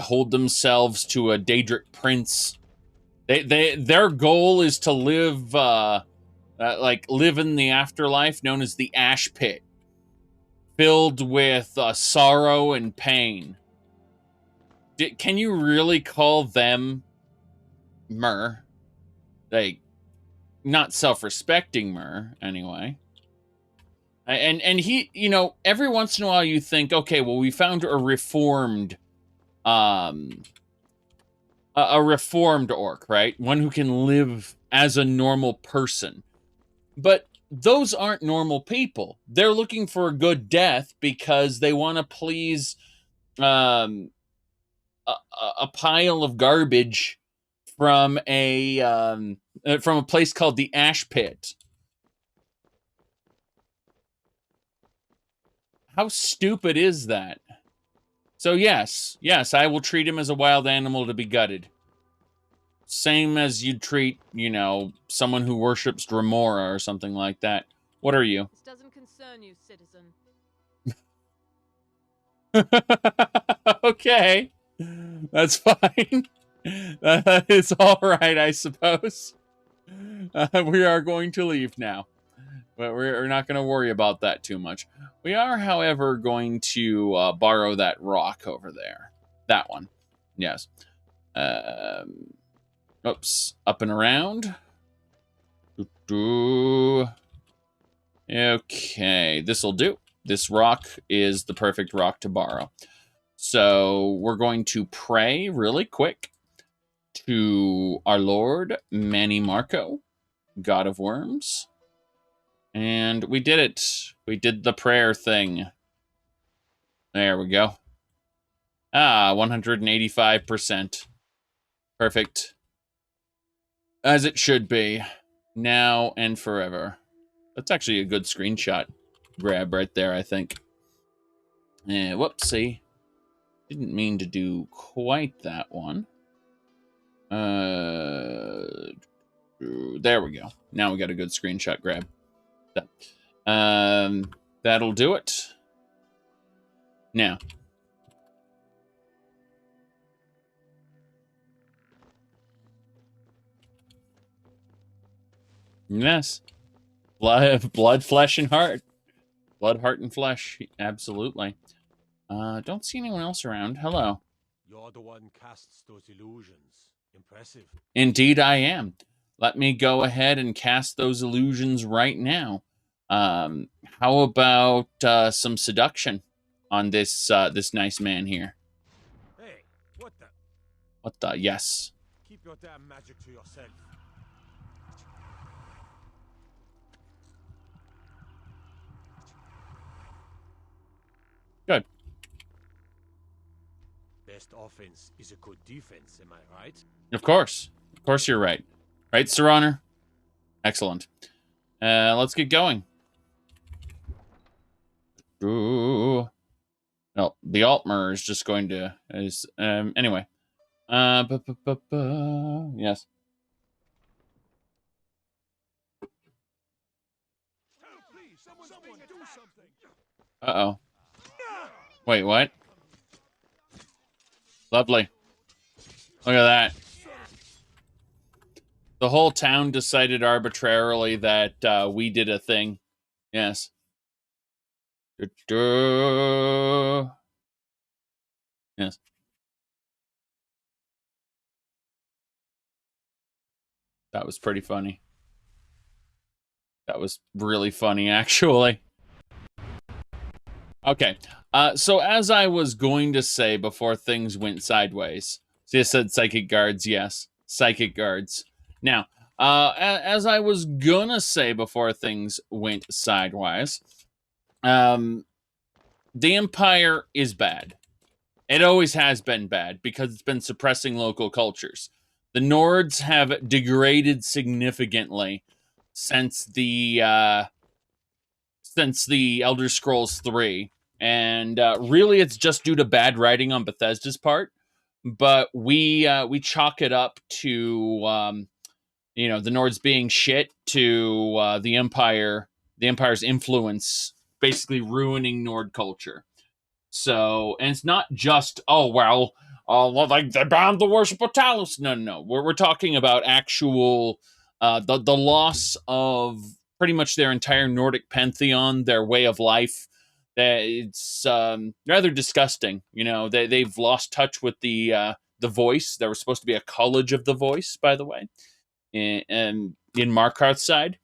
hold themselves to a Daedric prince. Their goal is to live live in the afterlife known as the Ash Pit, filled with sorrow and pain. Can you really call them Mer? Like, not self-respecting Mer, anyway. And he, every once in a while you think, okay, well, we found a reformed orc, right? One who can live as a normal person. But those aren't normal people. They're looking for a good death because they want to please a pile of garbage from a place called the Ash Pit. How stupid is that? So yes, I will treat him as a wild animal to be gutted. Same as you'd treat, someone who worships Dremora or something like that. What are you? This doesn't concern you, citizen. Okay. That's fine. It's all right, I suppose. We are going to leave now. But we're not going to worry about that too much. We are, however, going to borrow that rock over there. That one. Yes. Oops. Up and around. Okay. This'll do. This rock is the perfect rock to borrow. So we're going to pray really quick to our Lord Manny Marco, God of Worms. And we did it. We did the prayer thing. There we go. 185%. Perfect. As it should be. Now and forever. That's actually a good screenshot grab right there, I think. Whoopsie. Didn't mean to do quite that one. There we go. Now we got a good screenshot grab. That'll do it. Now. Yes. Blood, flesh, and heart. Blood, heart, and flesh. Absolutely. Don't see anyone else around. Hello. You're the one casts those illusions. Impressive. Indeed, I am. Let me go ahead and cast those illusions right now. How about some seduction on this this nice man here? Hey, what the? What the? Yes. Keep your damn magic to yourself. Good. Best offense is a good defense, am I right? Of course. Of course you're right. Right, Sir Honor? Excellent. Let's get going. Ooh. Well, the Altmer is just going to... anyway. Yes. Uh-oh. Wait, what? Lovely. Look at that. The whole town decided arbitrarily that we did a thing. Yes. Yes. That was pretty funny. That was really funny, actually. Okay. So as I was going to say before things went sideways, see, I said psychic guards, yes. Psychic guards. Now, as I was gonna say before things went sideways, the Empire is bad. It always has been bad because it's been suppressing local cultures. The Nords have degraded significantly since the Elder Scrolls 3. And really, it's just due to bad writing on Bethesda's part. But we chalk it up to the Nords being shit, to the Empire's influence basically ruining Nord culture. So, and it's not just like they banned the worship of Talos. No. We're talking about actual the loss of pretty much their entire Nordic pantheon, their way of life. It's rather disgusting. They've lost touch with the voice. There was supposed to be a college of the voice, by the way, in Markarth's side.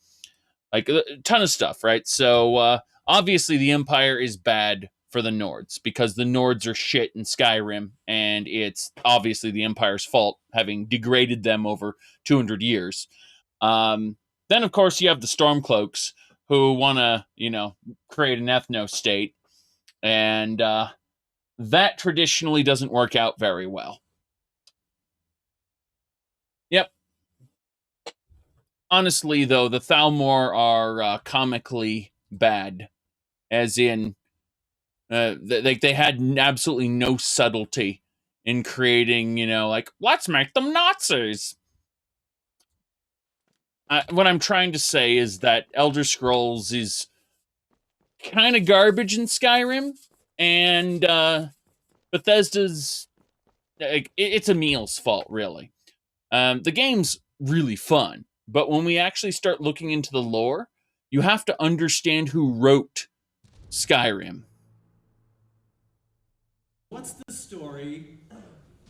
Like a ton of stuff, right? So obviously the Empire is bad for the Nords because the Nords are shit in Skyrim, and it's obviously the Empire's fault having degraded them over 200 years. Then, of course, you have the Stormcloaks who want to, create an ethno-state, and that traditionally doesn't work out very well. Yep. Honestly, though, the Thalmor are comically bad, as in they had absolutely no subtlety in creating, let's make them Nazis. What I'm trying to say is that Elder Scrolls is kind of garbage in Skyrim, and Bethesda's it's Emil's fault, really. The game's really fun, but when we actually start looking into the lore, you have to understand who wrote Skyrim. What's the story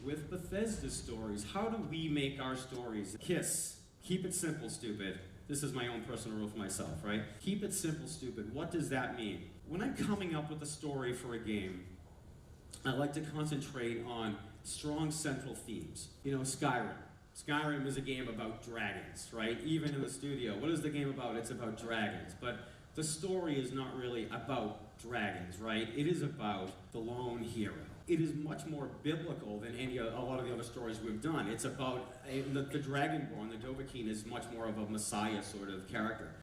with Bethesda stories? How do we make our stories? KISS. Keep it simple, stupid. This is my own personal rule for myself, right? Keep it simple, stupid. What does that mean? When I'm coming up with a story for a game, I like to concentrate on strong central themes. Skyrim. Skyrim is a game about dragons, right? Even in the studio, what is the game about? It's about dragons. But the story is not really about dragons, right? It is about the lone hero. It is much more biblical than a lot of the other stories we've done. It's about the Dragonborn, the Dovahkiin is much more of a messiah sort of character.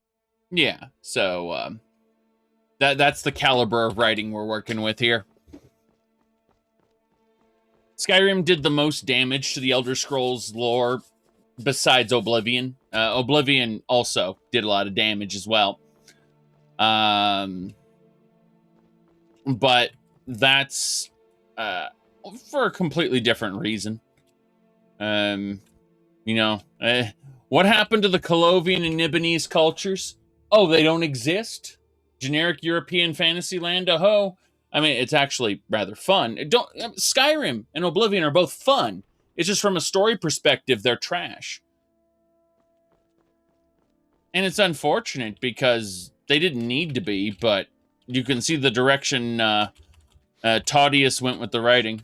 Yeah, so that's the caliber of writing we're working with here. Skyrim did the most damage to the Elder Scrolls lore besides Oblivion. Oblivion also did a lot of damage as well. But that's for a completely different reason. What happened to the Colovian and Nibonese cultures? Oh, they don't exist? generic European fantasy land, ho. I mean, it's actually rather fun. Skyrim and Oblivion are both fun. It's just from a story perspective, they're trash. And it's unfortunate because they didn't need to be, but you can see the direction Taudius went with the writing.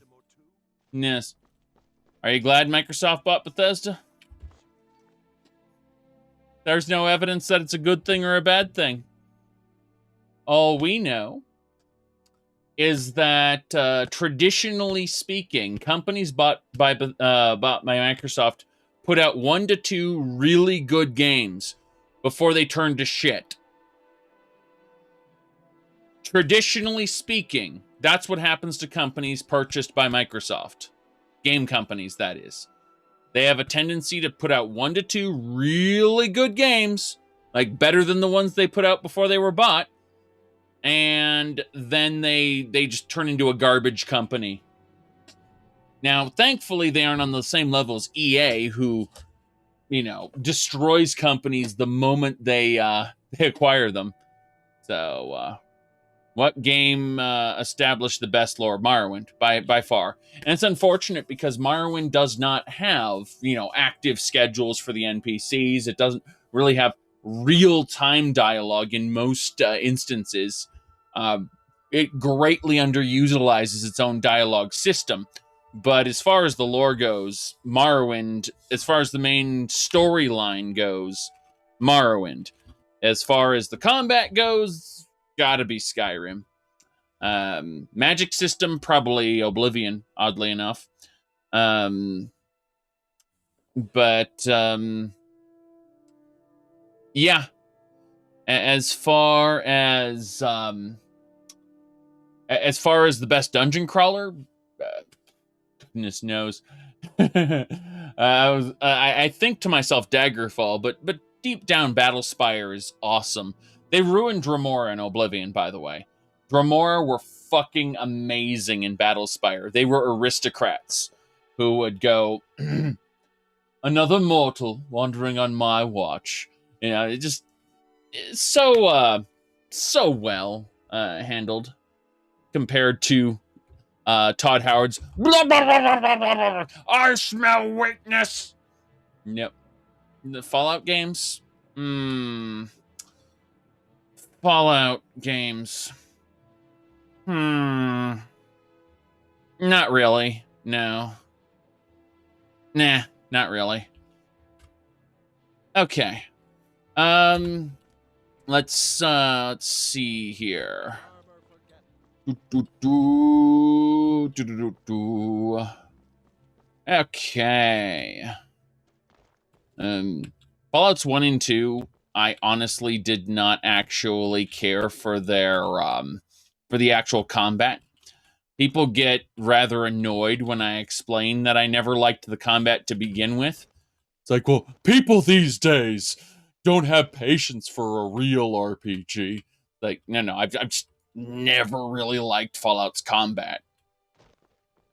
Yes. Are you glad Microsoft bought Bethesda? There's no evidence that it's a good thing or a bad thing. All we know is that traditionally speaking, companies bought by Microsoft put out 1 to 2 really good games before they turn to shit. Traditionally speaking, that's what happens to companies purchased by Microsoft. Game companies, that is. They have a tendency to put out 1 to 2 really good games, like better than the ones they put out before they were bought, and then they just turn into a garbage company. Now, thankfully, they aren't on the same level as EA, who, destroys companies the moment they acquire them. So, what game established the best lore? Morrowind, by far. And it's unfortunate because Morrowind does not have, active schedules for the NPCs. It doesn't really have real-time dialogue in most instances. It greatly underutilizes its own dialogue system. But as far as the lore goes, Morrowind, as far as the main storyline goes, Morrowind. As far as the combat goes, gotta be Skyrim. Magic system, probably Oblivion, oddly enough. Yeah. As far as the best dungeon crawler, goodness knows. I think to myself Daggerfall, but deep down Battlespire is awesome. They ruined Dremora in Oblivion, by the way. Dremora were fucking amazing in Battlespire. They were aristocrats who would go, another mortal wandering on my watch. It just so well handled compared to Todd Howard's blah, blah, blah, blah, blah, blah, I smell weakness. Yep. The Fallout games? Fallout games. Not really. No. Nah, not really. Okay. Let's see here. Okay. Fallouts 1 and 2, I honestly did not actually care for their for the actual combat. People get rather annoyed when I explain that I never liked the combat to begin with. It's like, well, people these days don't have patience for a real RPG. Like, no, I've just never really liked Fallout's combat.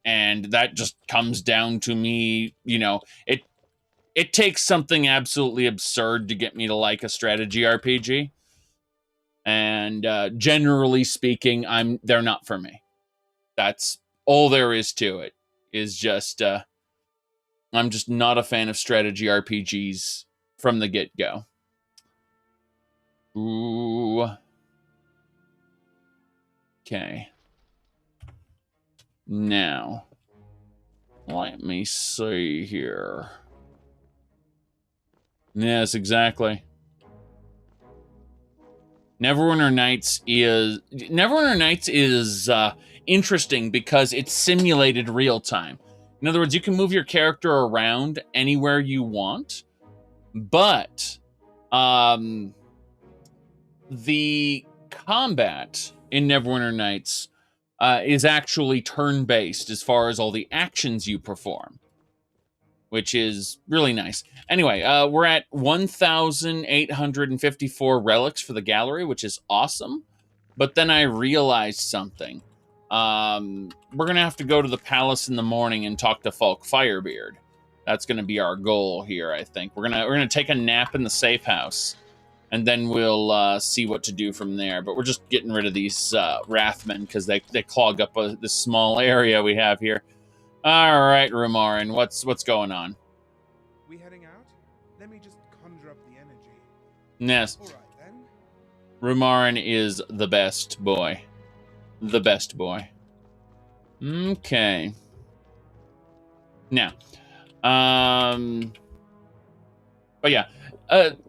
And that just comes down to me, it takes something absolutely absurd to get me to like a strategy RPG. And generally speaking, they're not for me. That's all there is to it. Is just I'm just not a fan of strategy RPGs from the get-go. Ooh. Okay. Now, let me see here. Yes, exactly. Neverwinter Nights is interesting because it's simulated real time. In other words, you can move your character around anywhere you want, but the combat in Neverwinter Nights is actually turn-based as far as all the actions you perform, which is really nice. Anyway, we're at 1,854 relics for the gallery, which is awesome. But then I realized something. We're going to have to go to the palace in the morning and talk to Falk Firebeard. That's going to be our goal here, I think. We're gonna take a nap in the safe house. and then we'll see what to do from there. But we're just getting rid of these Wrathmen because they clog up this small area we have here. All right, Rumarin, what's going on? We heading out? Let me just conjure up the energy. Yes. All right then. Rumarin is the best boy. The best boy. Okay. Now, but yeah,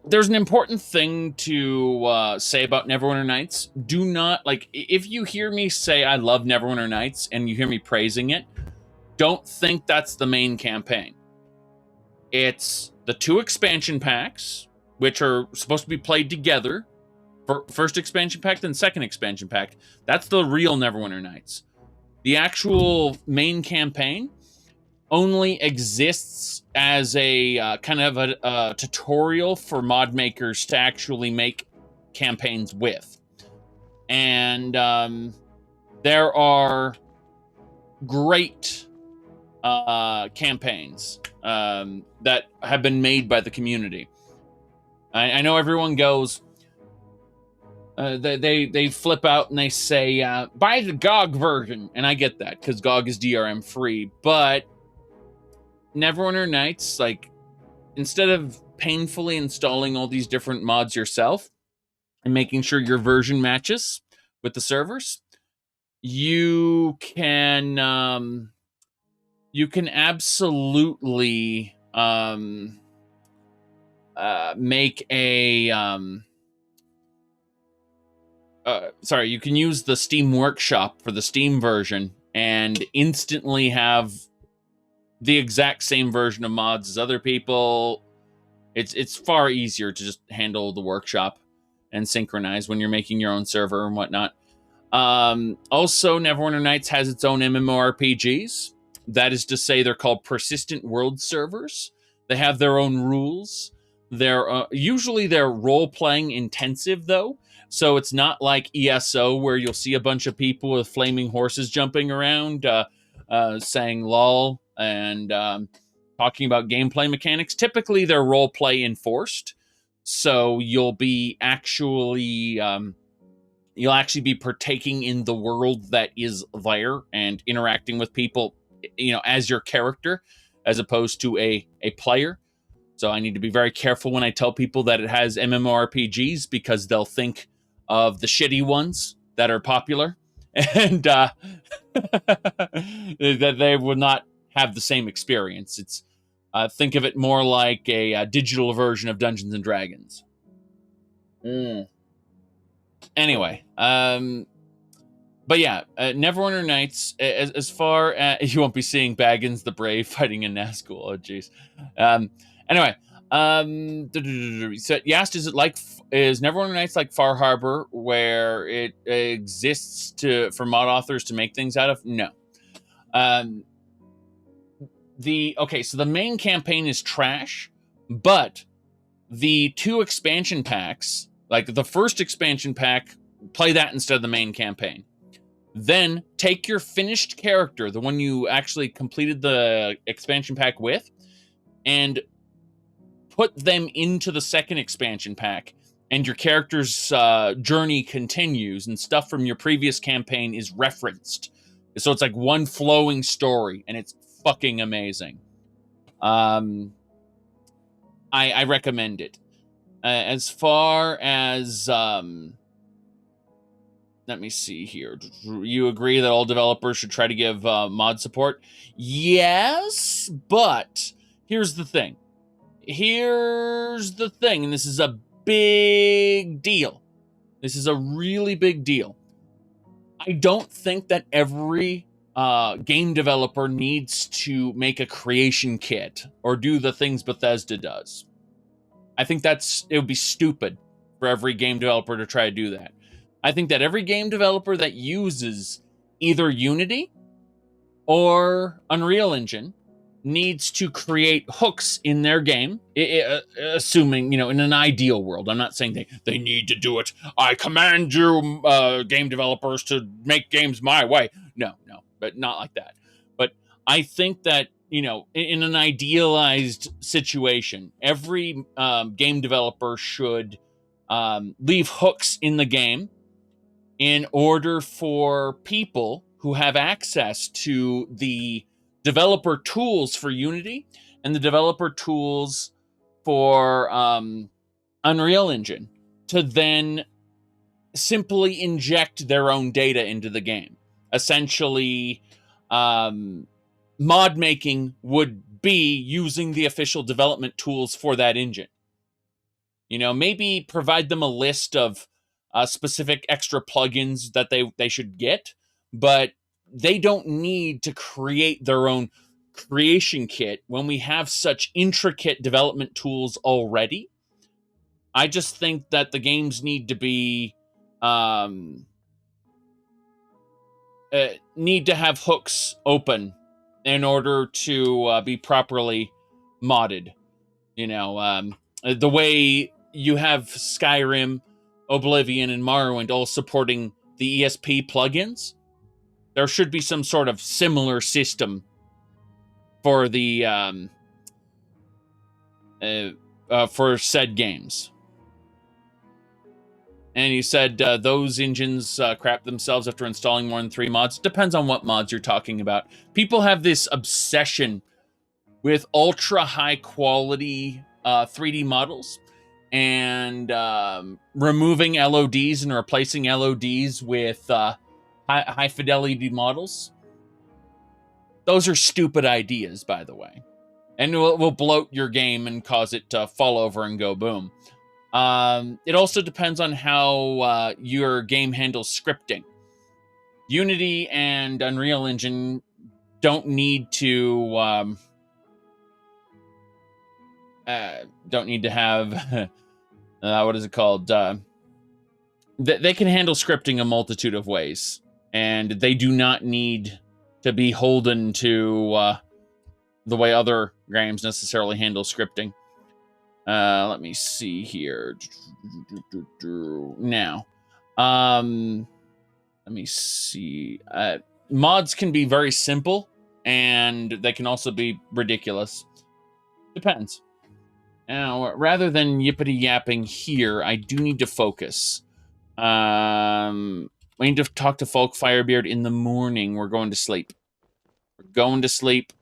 there's an important thing to say about Neverwinter Nights. Do not, like, if you hear me say I love Neverwinter Nights and you hear me praising it, don't think that's the main campaign. It's the 2 expansion packs, which are supposed to be played together. For first expansion pack, then second expansion pack. That's the real Neverwinter Nights. The actual main campaign only exists as a kind of a tutorial for mod makers to actually make campaigns with. And there are great campaigns that have been made by the community. I know everyone goes, they flip out and they say, buy the GOG version. And I get that, because GOG is DRM free. But Neverwinter Nights, like, instead of painfully installing all these different mods yourself and making sure your version matches with the servers, you can absolutely make a you can use the Steam Workshop for the Steam version and instantly have the exact same version of mods as other people. It's far easier to just handle the workshop and synchronize when you're making your own server and whatnot. Also, Neverwinter Nights has its own MMORPGs. That is to say, they're called persistent world servers. They have their own rules. They're usually they're role-playing intensive, though. So it's not like ESO, where you'll see a bunch of people with flaming horses jumping around, saying lol, and talking about gameplay mechanics. Typically, they're role-play enforced. So you'll be actually... you'll actually be partaking in the world that is there and interacting with people, as your character, as opposed to a player. So I need to be very careful when I tell people that it has MMORPGs, because they'll think of the shitty ones that are popular, and that they will not have the same experience. It's think of it more like a digital version of Dungeons and Dragons. Anyway, but yeah, Neverwinter Nights, as far as you won't be seeing Baggins the Brave fighting in Nazgul. Oh, jeez. Anyway, so you asked, is Neverwinter Nights like Far Harbor, where it exists for mod authors to make things out of? No. So the main campaign is trash, but the 2 expansion packs, like the first expansion pack, play that instead of the main campaign. Then take your finished character, the one you actually completed the expansion pack with, and put them into the second expansion pack, and your character's journey continues, and stuff from your previous campaign is referenced. So it's like one flowing story, and it's fucking amazing. I recommend it. As far as let me see here. You agree that all developers should try to give mod support? Yes, but here's the thing. And this is a big deal. This is a really big deal. I don't think that every game developer needs to make a creation kit or do the things Bethesda does. I think it would be stupid for every game developer to try to do that. I think that every game developer that uses either Unity or Unreal Engine needs to create hooks in their game, assuming, in an ideal world. I'm not saying they need to do it. I command you, game developers, to make games my way. No, but not like that. But I think that, in an idealized situation, every game developer should leave hooks in the game in order for people who have access to the developer tools for Unity and the developer tools for Unreal Engine to then simply inject their own data into the game. Essentially, mod making would be using the official development tools for that engine. You know, maybe provide them a list of specific extra plugins that they should get, but they don't need to create their own creation kit when we have such intricate development tools already. I just think that the games need to be need to have hooks open in order to be properly modded. You know, the way you have Skyrim, Oblivion, and Morrowind all supporting the ESP plugins, there should be some sort of similar system for the for said games. And you said those engines crap themselves after installing more than 3 mods. Depends on what mods you're talking about. People have this obsession with ultra high quality 3D models and removing LODs and replacing LODs with high fidelity models. Those are stupid ideas, by the way. And will bloat your game and cause it to fall over and go boom. It also depends on how your game handles scripting. Unity and Unreal Engine don't need to have what is it called? They can handle scripting a multitude of ways, and they do not need to be holden to the way other games necessarily handle scripting. Let me see here. Now, let me see. Mods can be very simple, and they can also be ridiculous. Depends. Now, rather than yippity-yapping here, I do need to focus. We need to talk to Folk Firebeard in the morning. We're going to sleep. We're going to sleep.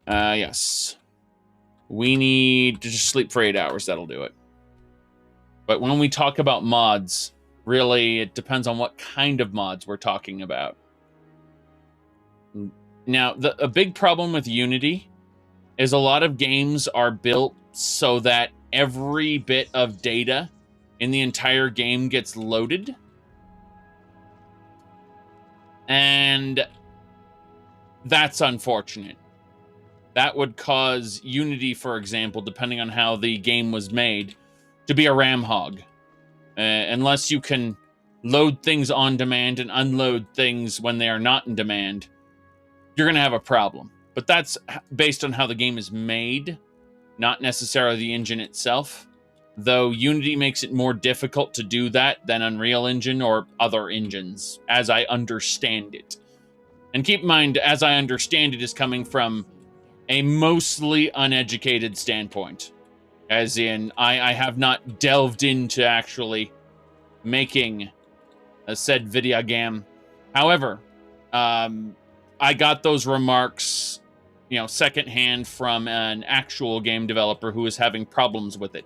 Yes. We need to just sleep for 8 hours. That'll do it. But when we talk about mods, really, it depends on what kind of mods we're talking about. Now, a big problem with Unity is a lot of games are built so that every bit of data in the entire game gets loaded. And that's unfortunate. That would cause Unity, for example, depending on how the game was made, to be a RAM hog. Unless you can load things on demand and unload things when they are not in demand, you're going to have a problem. But that's based on how the game is made, not necessarily the engine itself. Though Unity makes it more difficult to do that than Unreal Engine or other engines, as I understand it. And keep in mind, as I understand it, is coming from a mostly uneducated standpoint. As in, I have not delved into actually making a said video game. However, I got those remarks, you know, secondhand from an actual game developer who was having problems with it,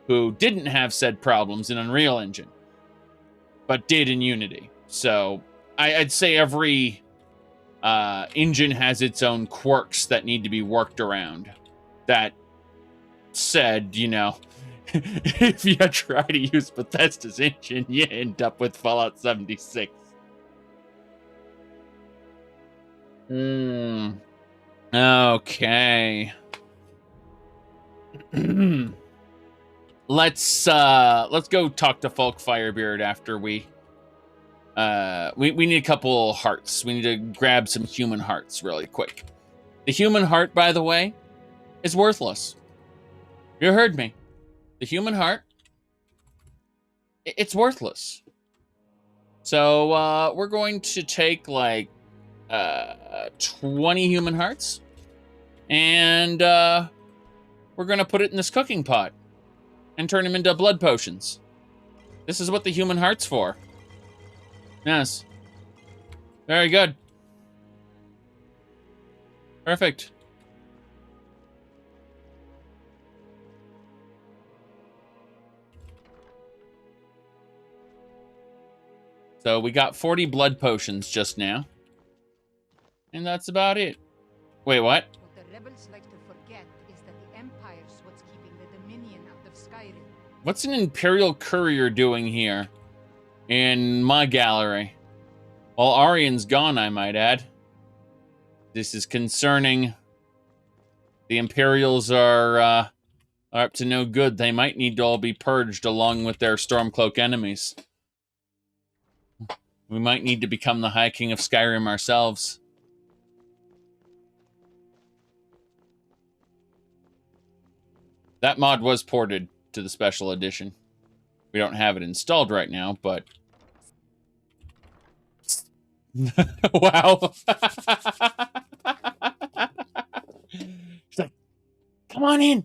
who didn't have said problems in Unreal Engine, but did in Unity. So I'd say every engine has its own quirks that need to be worked around. That said, you know, if you try to use Bethesda's engine, you end up with Fallout 76. Okay. Let's go talk to Folk Firebeard after we need a couple hearts. We need to grab some human hearts really quick. The human heart, by the way, is worthless. You heard me. The human heart, it's worthless. So we're going to take like 20 human hearts, and we're going to put it in this cooking pot. and turn them into blood potions. This is what the human heart's for. Yes. Very good. Perfect. So we got 40 blood potions just now. And that's about it. Wait, what? What the rebels like to forget is that the Empire's what's keeping the Dominion out of Skyrim. What's an Imperial courier doing here in my gallery? Well, Arian's gone, I might add. This is concerning. The Imperials are up to no good. They might need to all be purged along with their Stormcloak enemies. We might need to become the High King of Skyrim ourselves. That mod was ported to the special edition. We don't have it installed right now, but... Wow. She's like, come on in.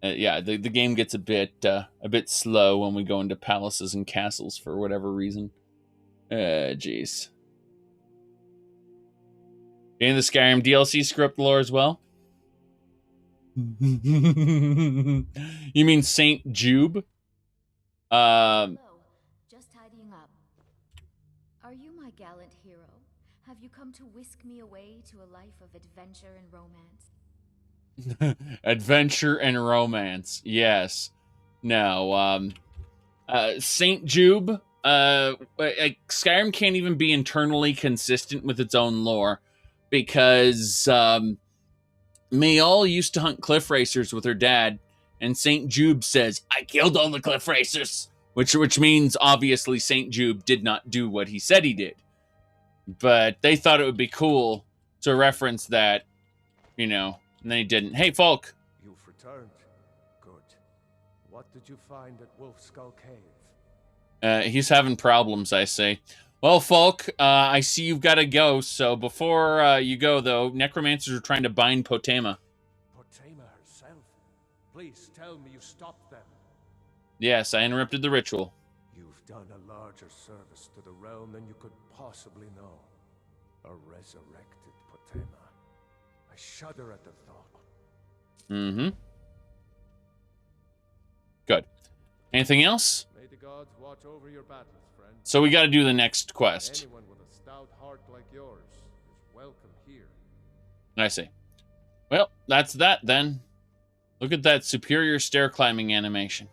Yeah, the game gets a bit slow when we go into palaces and castles for whatever reason. Jeez. In the Skyrim DLC script lore as well? You mean Saint Jube? Hello, just tidying up. Are you my gallant hero? Have you come to whisk me away to a life of adventure and romance? Adventure and romance, yes. No, Saint Jube, Skyrim can't even be internally consistent with its own lore because, Mayol used to hunt cliff racers with her dad, and Saint Jube says, I killed all the cliff racers, which means, obviously, Saint Jube did not do what he said he did. But they thought it would be cool to reference that, you know, and then he didn't. Hey, Folk. You've returned. Good. What did you find at Wolf Skull Cave? He's having problems, I say. Well, Folk, I see you've got to go, so before you go, though, necromancers are trying to bind Potema. Potema herself? Please tell me you stopped them. Yes, I interrupted the ritual. You've done a larger service to the realm than you could possibly know. A resurrected Potema. I shudder at the thought. Mm-hmm. Good. Anything else? May the gods watch over your battles, friend. So we got to do the next quest. Anyone with a stout heart like yours is welcome here. I see. Well, that's that then. Look at that superior stair climbing animation.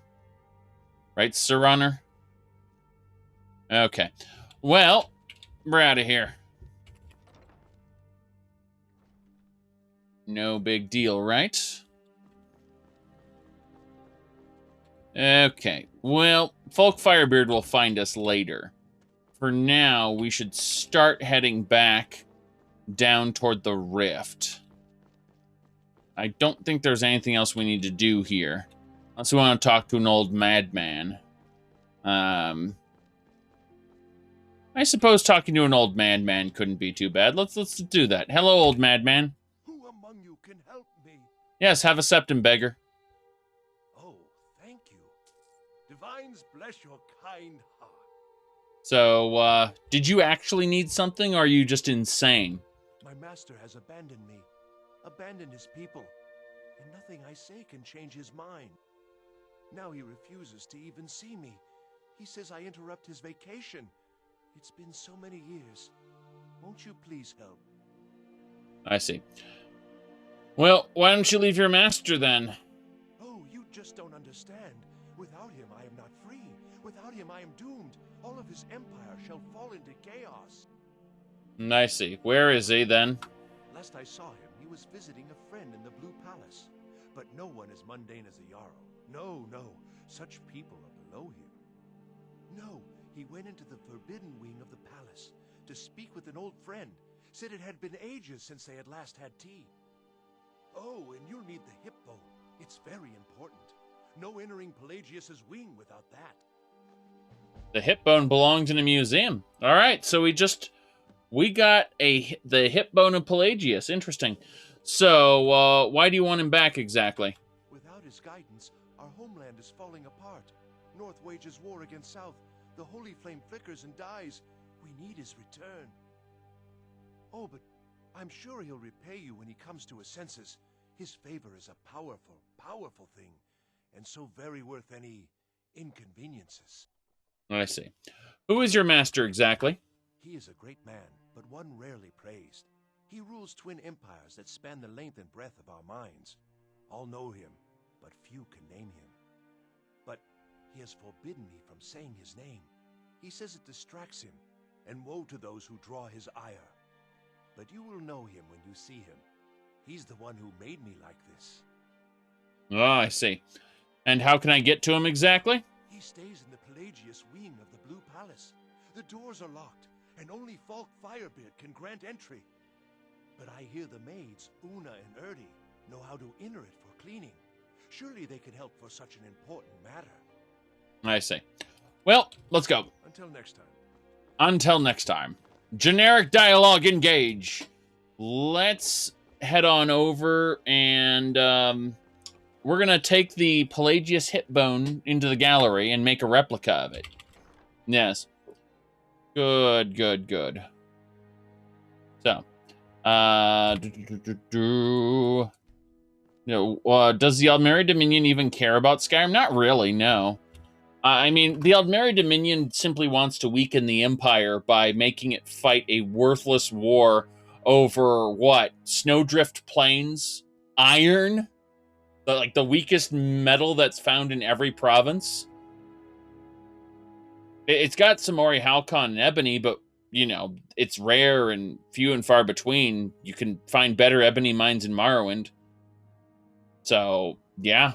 Right, Sir Runner? Okay. Well, we're out of here. No big deal, right? Okay. Well, Folk Firebeard will find us later. For now, we should start heading back down toward the rift. I don't think there's anything else we need to do here. Unless we want to talk to an old madman. I suppose talking to an old madman couldn't be too bad. Let's do that. Hello, old madman. Who among you can help me? Yes, have a septum, beggar. Oh, thank you. Divines bless your kind heart. So, did you actually need something, or are you just insane? My master has abandoned me, abandoned his people, and nothing I say can change his mind. Now he refuses to even see me. He says I interrupt his vacation. It's been so many years. Won't you please help? I see. Well, why don't you leave your master, then? Oh, you just don't understand. Without him, I am not free. Without him, I am doomed. All of his empire shall fall into chaos. I see. Where is he, then? Last I saw him, he was visiting a friend in the Blue Palace. But no one as mundane as a Jarl. No, no. Such people are below him. No, he went into the forbidden wing of the palace to speak with an old friend. Said it had been ages since they had last had tea. Oh, and you'll need the hip bone. It's very important. No entering Pelagius's wing without that. The hip bone belongs in a museum. All right, so we got the hip bone of Pelagius. Interesting. So, why do you want him back exactly? his guidance, our homeland is falling apart. North wages war against South. The holy flame flickers and dies. We need his return. Oh, but I'm sure he'll repay you when he comes to his senses. His favor is a powerful, powerful thing, and so very worth any inconveniences. I see. Who is your master exactly? He is a great man, but one rarely praised. He rules twin empires that span the length and breadth of our minds. All know him, but few can name him. But he has forbidden me from saying his name. He says it distracts him, and woe to those who draw his ire. But you will know him when you see him. He's the one who made me like this. Oh, I see. And how can I get to him exactly? He stays in the Pelagius wing of the Blue Palace. The doors are locked, and only Falk Firebeard can grant entry. But I hear the maids, Una and Erdi, know how to enter it for cleaning. Surely they can help for such an important matter. I see. Well, let's go. Until next time. Until next time. Generic dialogue engage. Let's head on over and we're going to take the Pelagius hip bone into the gallery and make a replica of it. Yes. Good, good, good. So, does the Altmer Dominion even care about Skyrim? Not really, no. I mean, the Altmer Dominion simply wants to weaken the Empire by making it fight a worthless war over, what, Snowdrift Plains? Iron? Like the weakest metal that's found in every province? It's got some Ori Halcon and Ebony, but, you know, it's rare and few and far between. You can find better Ebony mines in Morrowind. So, yeah.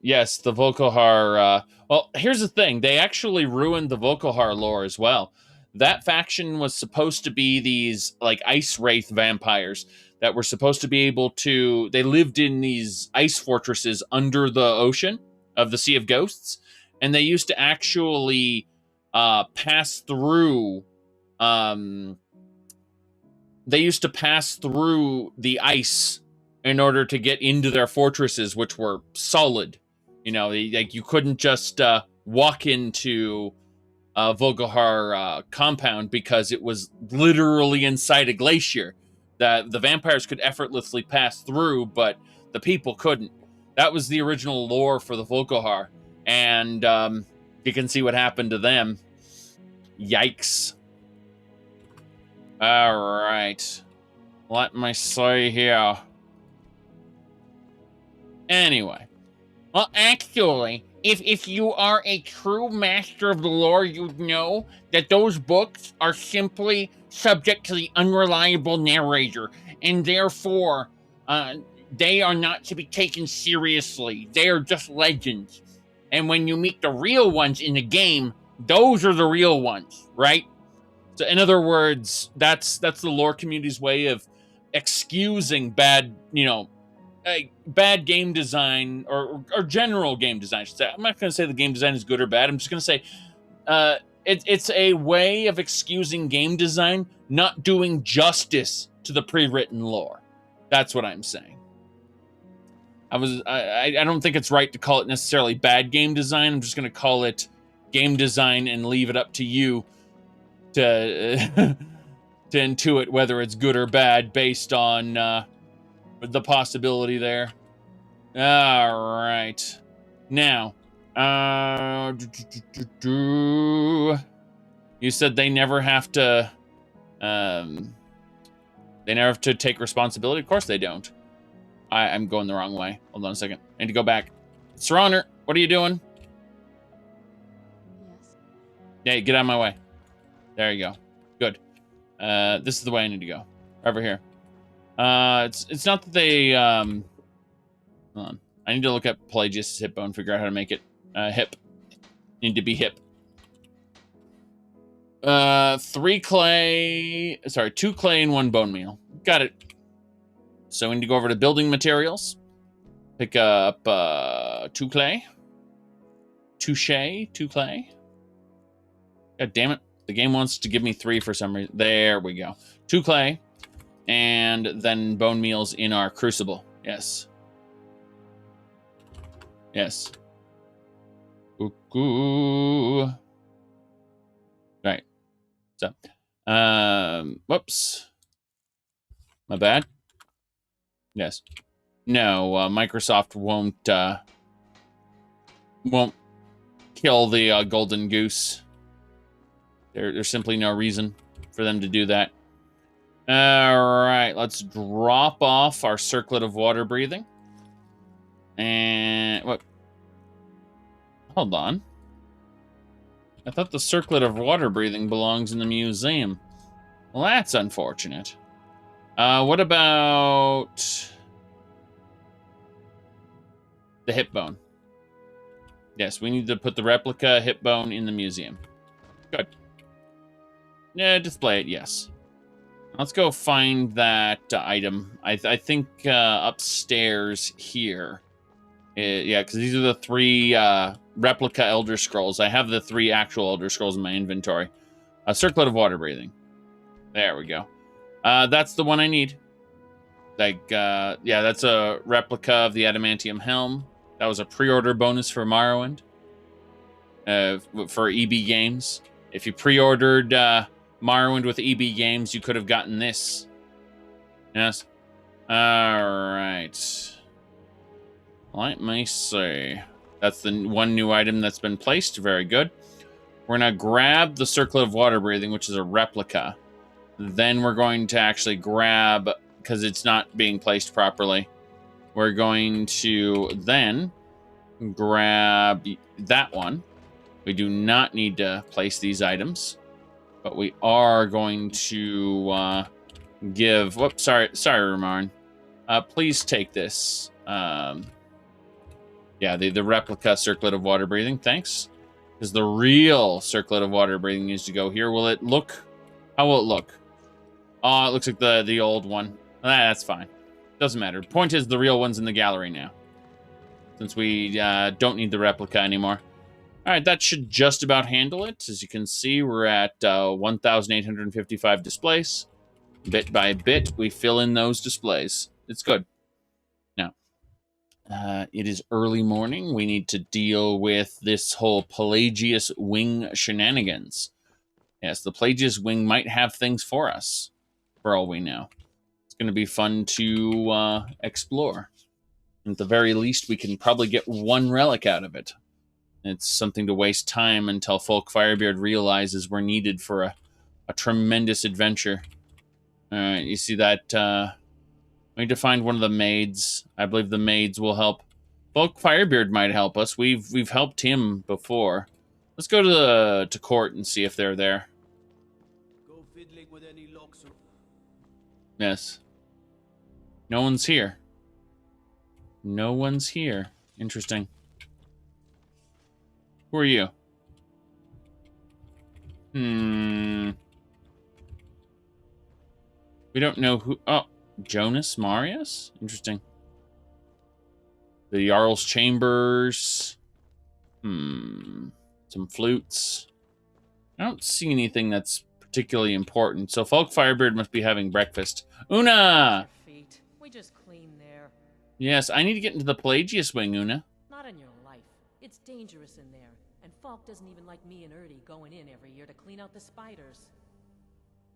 Yes, the Volkohar. Well, here's the thing. They actually ruined the Volkohar lore as well. That faction was supposed to be these, like, ice wraith vampires that were supposed to be able to... They lived in these ice fortresses under the ocean of the Sea of Ghosts, and they used to actually pass through... they used to pass through the ice in order to get into their fortresses, which were solid. You know, like you couldn't just walk into Volkohar compound because it was literally inside a glacier that the vampires could effortlessly pass through, but the people couldn't. That was the original lore for the Volkohar, and you can see what happened to them. Yikes. All right. Let me see here. Anyway. Well, actually, if you are a true master of the lore, you'd know that those books are simply subject to the unreliable narrator, and therefore, they are not to be taken seriously. They are just legends. And when you meet the real ones in the game, those are the real ones, right? So in other words, that's the lore community's way of excusing bad, bad game design or general game design, I should say. I'm not going to say the game design is good or bad. I'm just going to say it's a way of excusing game design not doing justice to the pre-written lore. That's what I'm saying. I don't think it's right to call it necessarily bad game design. I'm just going to call it game design and leave it up to you to to intuit whether it's good or bad based on the possibility there. All right. Now, you said they never have to take responsibility. Of course they don't. I'm going the wrong way. Hold on a second. I need to go back. Sir Honor, what are you doing? Yes. Hey, get out of my way. There you go. Good. This is the way I need to go. Over here. It's not that they hold on. I need to look at Pelagius' hip bone, figure out how to make it hip. Need to be hip. 2 clay and 1 bone meal. Got it. So we need to go over to building materials. Pick up 2 clay. 2 clay. God damn it. The game wants to give me 3 for some reason. There we go. 2 clay. and then bone meals in our crucible. Yes. Yes. Ooh. Right. So, whoops. My bad. Yes. No, Microsoft won't kill the golden goose. There's simply no reason for them to do that. All right, let's drop off our circlet of water breathing. And what? Hold on. I thought the circlet of water breathing belongs in the museum. Well, that's unfortunate. What about the hip bone? Yes, we need to put the replica hip bone in the museum. Good. Yeah, display it, yes. Let's go find that item. I think upstairs here. Yeah, because these are the 3 replica Elder Scrolls. I have the 3 actual Elder Scrolls in my inventory. A circlet of water breathing. There we go. That's the one I need. Like, yeah, that's a replica of the adamantium helm. That was a pre-order bonus for Morrowind. For EB Games. If you pre-ordered Morrowind with EB Games, you could have gotten this. Yes. Alright. Let me see. That's the one new item that's been placed. Very good. We're going to grab the circlet of water breathing, which is a replica. Then we're going to actually grab, because it's not being placed properly, we're going to then grab that one. We do not need to place these items, but we are going to give... Whoops, sorry, Ramarn. Please take this. Yeah, the replica circlet of water breathing. Thanks. Because the real circlet of water breathing needs to go here. Will it look? How will it look? Oh, it looks like the old one. That's fine. Doesn't matter. The point is the real one's in the gallery now. Since we don't need the replica anymore. Alright, that should just about handle it. As you can see, we're at 1,855 displays. Bit by bit, we fill in those displays. It's good. Now, it is early morning. We need to deal with this whole Pelagius Wing shenanigans. Yes, the Pelagius Wing might have things for us, for all we know. It's going to be fun to explore. At the very least, we can probably get 1 relic out of it. It's something to waste time until Folk Firebeard realizes we're needed for a tremendous adventure. Alright, you see that? We need to find one of the maids. I believe the maids will help. Folk Firebeard might help us. We've helped him before. Let's go to court and see if they're there. Go fiddling with any locks. Yes. No one's here. No one's here. Interesting. Who are you? We don't know who... Oh, Jonas Marius? Interesting. The Jarl's Chambers. Some flutes. I don't see anything that's particularly important. So Folk Firebeard must be having breakfast. Una! Feet. We just clean there. Yes, I need to get into the Pelagius Wing, Una. Not in your life. It's dangerous in there. And Falk doesn't even like me and Erdy going in every year to clean out the spiders.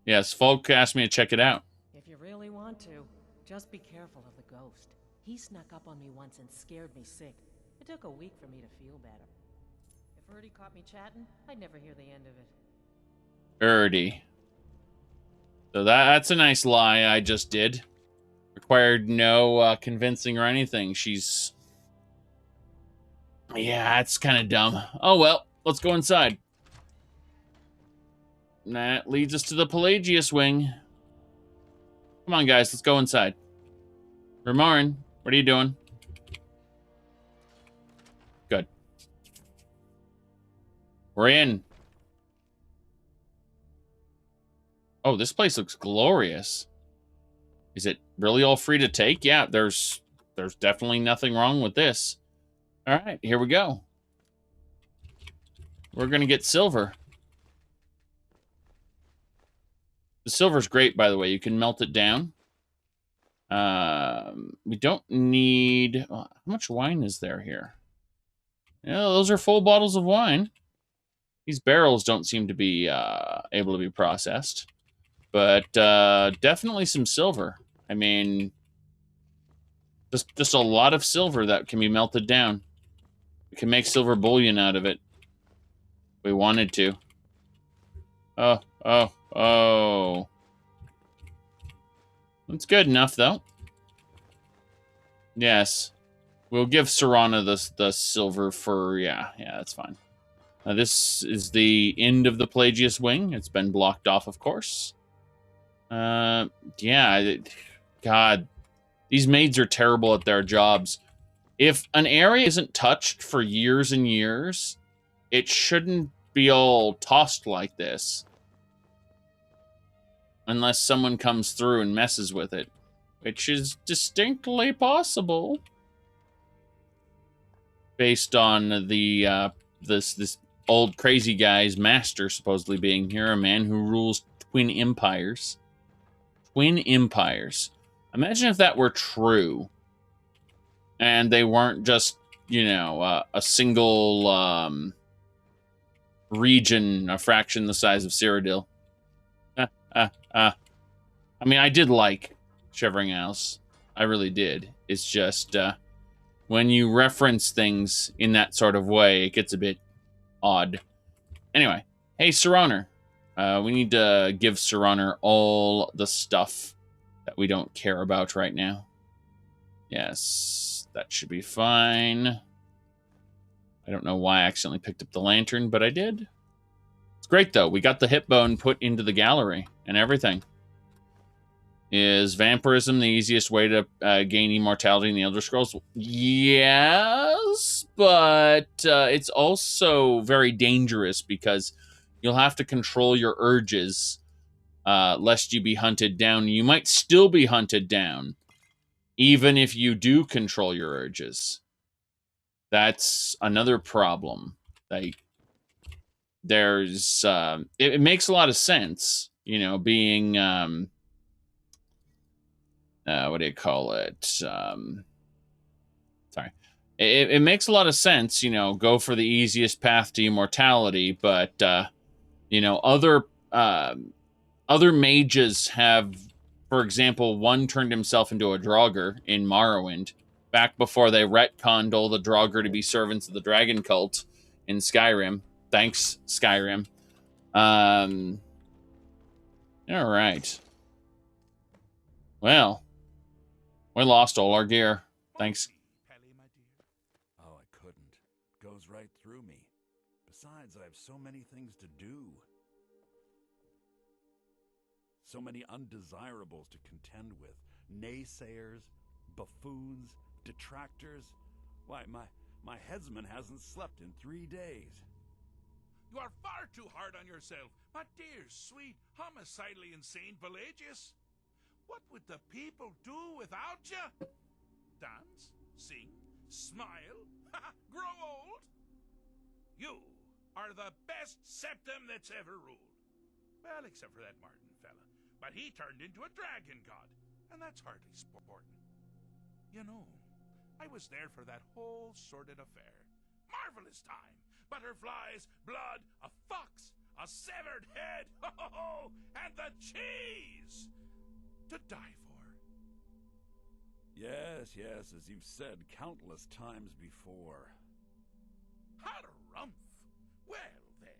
Yes, Folk asked me to check it out. If you really want to, just be careful of the ghost. He snuck up on me once and scared me sick. It took a week for me to feel better. If Erdy caught me chatting, I'd never hear the end of it. Erdy. So that's a nice lie I just did. Required no convincing or anything. She's... Yeah, it's kind of dumb. Oh well, let's go inside. That leads us to the Pelagius Wing. Come on, guys, let's go inside. Ramarn, what are you doing? Good. We're in. Oh, this place looks glorious. Is it really all free to take? Yeah, there's definitely nothing wrong with this. All right, here we go. We're going to get silver. The silver's great, by the way. You can melt it down. We don't need... how much wine is there here? Yeah, those are full bottles of wine. These barrels don't seem to be able to be processed. But definitely some silver. I mean, just a lot of silver that can be melted down. We can make silver bullion out of it. If we wanted to. Oh. That's good enough, though. Yes. We'll give Serana the silver for... Yeah, that's fine. This is the end of the Pelagius wing. It's been blocked off, of course. Yeah. God. These maids are terrible at their jobs. If an area isn't touched for years and years, it shouldn't be all tossed like this. Unless someone comes through and messes with it. Which is distinctly possible. Based on the this old crazy guy's master supposedly being here, a man who rules twin empires. Twin empires. Imagine if that were true. And they weren't just, you know, a single region, a fraction the size of Cyrodiil. I mean, I did like Shivering Isles. I really did. It's just, when you reference things in that sort of way, it gets a bit odd. Anyway, hey, Serana. We need to give Serana all the stuff that we don't care about right now. Yes, that should be fine. I don't know why I accidentally picked up the lantern, but I did. It's great, though. We got the hip bone put into the gallery and everything. Is vampirism the easiest way to gain immortality in the Elder Scrolls? Yes, but it's also very dangerous because you'll have to control your urges lest you be hunted down. You might still be hunted down, even if you do control your urges. That's another problem. Like, there's... it makes a lot of sense, you know, being... what do you call it? Sorry. It makes a lot of sense, you know, go for the easiest path to immortality, but, you know, other mages have, for example, one turned himself into a Draugr in Morrowind, back before they retconned all the Draugr to be servants of the Dragon Cult in Skyrim. Thanks, Skyrim. All right. Well... we lost all our gear. Thanks. Oh, I couldn't. It goes right through me. Besides, I have so many things to do. So many undesirables to contend with. Naysayers, buffoons, detractors. Why, my headsman hasn't slept in 3 days. You are far too hard on yourself, my dear, sweet, homicidally insane Pelagius. What would the people do without you? Dance, sing, smile, grow old? You are the best septum that's ever ruled. Well, except for that Martin fella. But he turned into a dragon god, and that's hardly sporting. You know, I was there for that whole sordid affair. Marvelous time. Butterflies, blood, a fox, a severed head, and the cheese! To die for. Yes, as you've said countless times before. Harumph! Well then,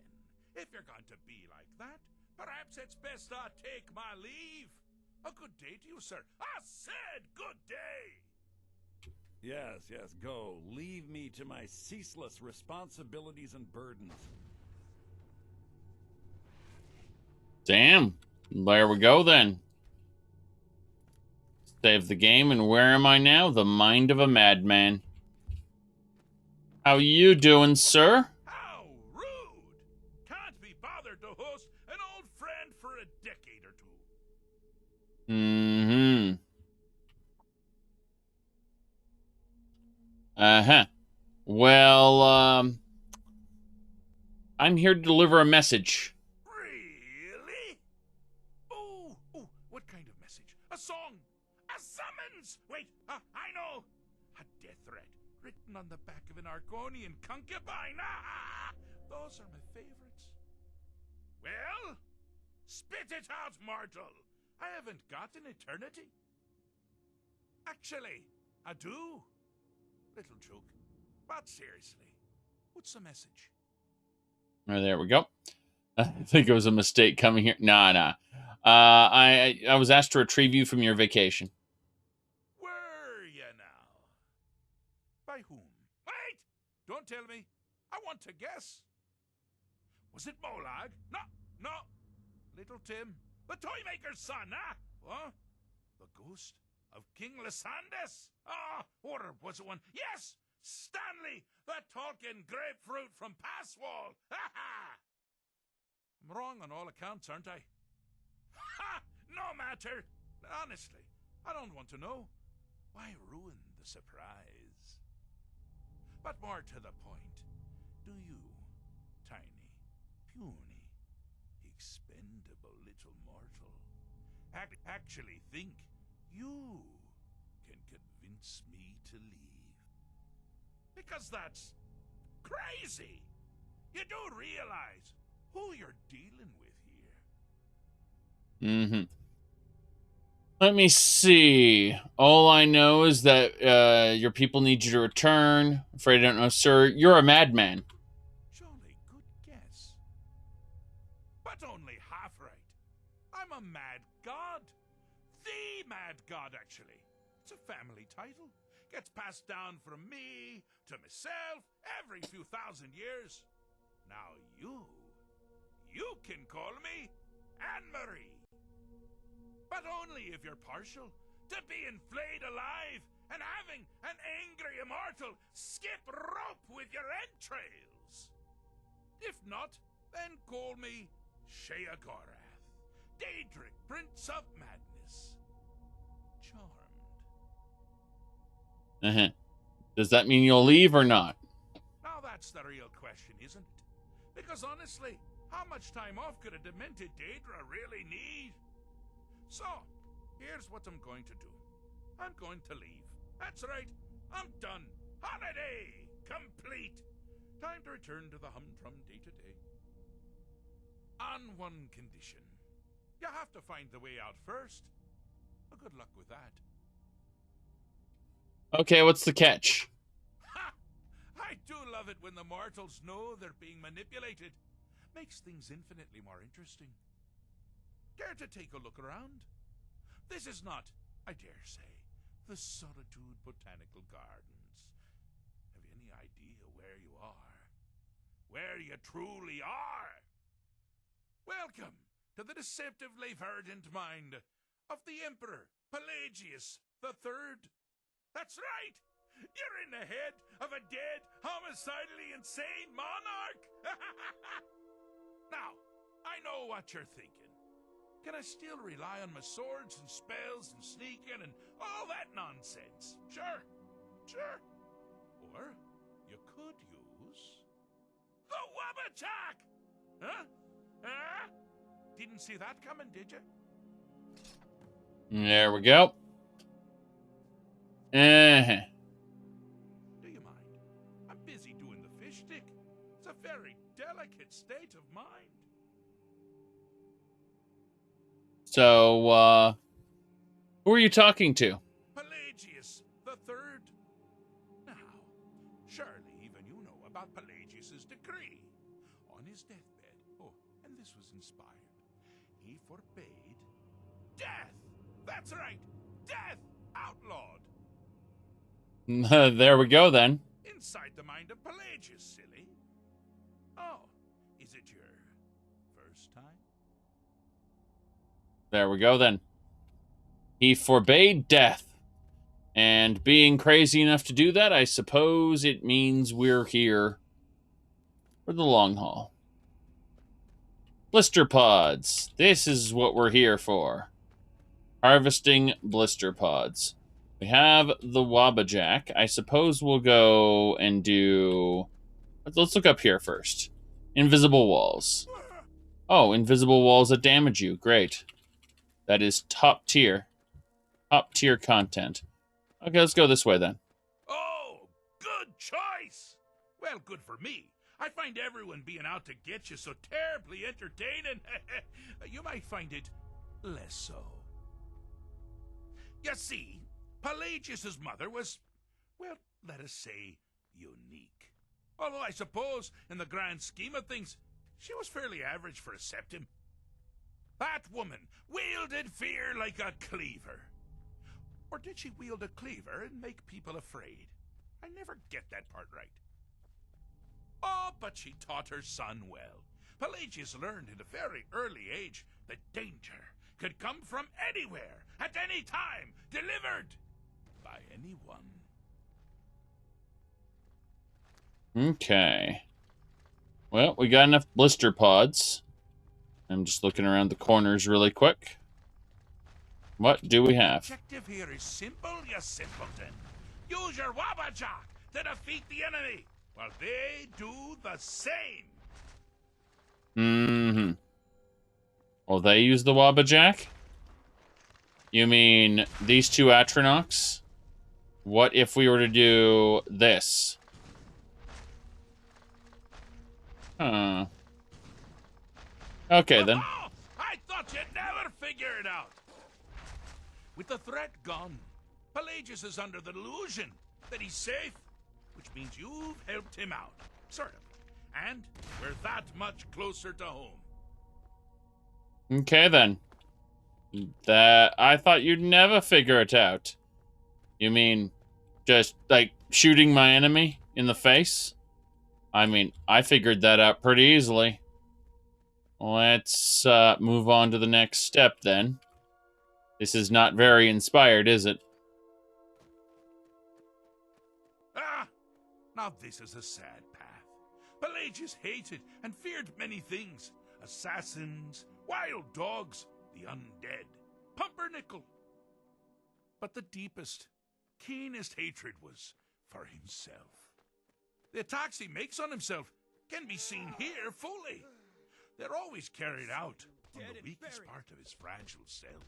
if you're going to be like that, perhaps it's best I take my leave. A good day to you, sir. I said good day! Yes, go. Leave me to my ceaseless responsibilities and burdens. Damn. There we go, then. Save the game, and where am I now? The mind of a madman. How you doing, sir? How rude! Can't be bothered to host an old friend for a decade or two. Mm-hmm. Uh-huh. Well, I'm here to deliver a message. Really? Oh, what kind of message? A song? A Summons! Wait, I know! A death threat written on the back of an Argonian concubine. Those are my favorites. Well, spit it out, mortal. I haven't got an eternity. Actually, I do. Little joke, but seriously, what's the message? Oh, there we go. I think it was a mistake coming here. Nah. I was asked to retrieve you from your vacation. Were you now? By whom? Wait! Don't tell me. I want to guess. Was it Molag? No. Little Tim, the Toymaker's son, huh? What? The ghost of King Lysandas? Or was it one? Yes! Stanley, the talking grapefruit from Passwall. I'm wrong on all accounts, aren't I? No matter. Honestly, I don't want to know. Why ruin the surprise? But more to the point, do you, tiny, puny, expendable little mortal, actually think you can convince me to leave? Because that's crazy. You do realize who you're dealing with here. Mm-hmm. Let me see. All I know is that your people need you to return. Afraid I don't know, sir. You're a madman. Jolly good guess. But only half right. I'm a mad god. The mad god, actually. It's a family title. Gets passed down from me to myself every few thousand years. Now you can call me Anne-Marie. But only if you're partial to being flayed alive and having an angry immortal skip rope with your entrails. If not, then call me Sheagorath, Daedric, Prince of Madness. Charmed. Does that mean you'll leave or not? Now that's the real question, isn't it? Because honestly, how much time off could a demented Daedra really need? So, here's what I'm going to do. I'm going to leave. That's right. I'm done. Holiday complete. Time to return to the humdrum day-to-day. On one condition. You have to find the way out first. Well, good luck with that. Okay, what's the catch? Ha! I do love it when the mortals know they're being manipulated. Makes things infinitely more interesting. Care to take a look around? This is not, I dare say, the Solitude Botanical Gardens. Have you any idea where you are? Where you truly are? Welcome to the deceptively verdant mind of the Emperor Pelagius III. That's right! You're in the head of a dead, homicidally insane monarch! Now, I know what you're thinking. Can I still rely on my swords and spells and sneaking and all that nonsense? Sure. Or you could use the Wabachak! Huh? Didn't see that coming, did you? There we go. Do you mind? I'm busy doing the fish stick. It's a very delicate state of mind. So, who are you talking to? Pelagius III. Now, surely even you know about Pelagius's decree. On his deathbed, and this was inspired, he forbade death. That's right, death outlawed. There we go, then. Inside the mind of Pelagius, silly. Oh, is it your first time? There we go, then. He forbade death. And being crazy enough to do that, I suppose it means we're here for the long haul. Blister pods. This is what we're here for. Harvesting blister pods. We have the Wabbajack. I suppose we'll go and do... Let's look up here first. Invisible walls. Oh, invisible walls that damage you. Great. That is top tier. Top tier content. Okay, let's go this way then. Oh, good choice! Well, good for me. I find everyone being out to get you so terribly entertaining. You might find it less so. You see, Pelagius's mother was, well, let us say, unique. Although I suppose, in the grand scheme of things, she was fairly average for a septim. That woman wielded fear like a cleaver. Or did she wield a cleaver and make people afraid? I never get that part right. Oh, but she taught her son well. Pelagius learned at a very early age that danger could come from anywhere, at any time, delivered by anyone. Okay. Well, we got enough blister pods. I'm just looking around the corners really quick. What do we have? Objective here is simple, you simpleton. Use your Wabbajack to defeat the enemy, while they do the same. Mm-hmm. Well, they use the Wabbajack? You mean these two Atronachs? What if we were to do this? Huh. Okay, then. I thought you'd never figure it out. With the threat gone, Pelagius is under the delusion that he's safe, which means you've helped him out, sort of. And we're that much closer to home. Okay, then. That I thought you'd never figure it out. You mean just, like, shooting my enemy in the face? I mean, I figured that out pretty easily. Let's move on to the next step, then. This is not very inspired, is it? Ah! Now this is a sad path. Pelagius hated and feared many things. Assassins, wild dogs, the undead, pumpernickel. But the deepest, keenest hatred was for himself. The attacks he makes on himself can be seen here fully. They're always carried out on the weakest part of his fragile self.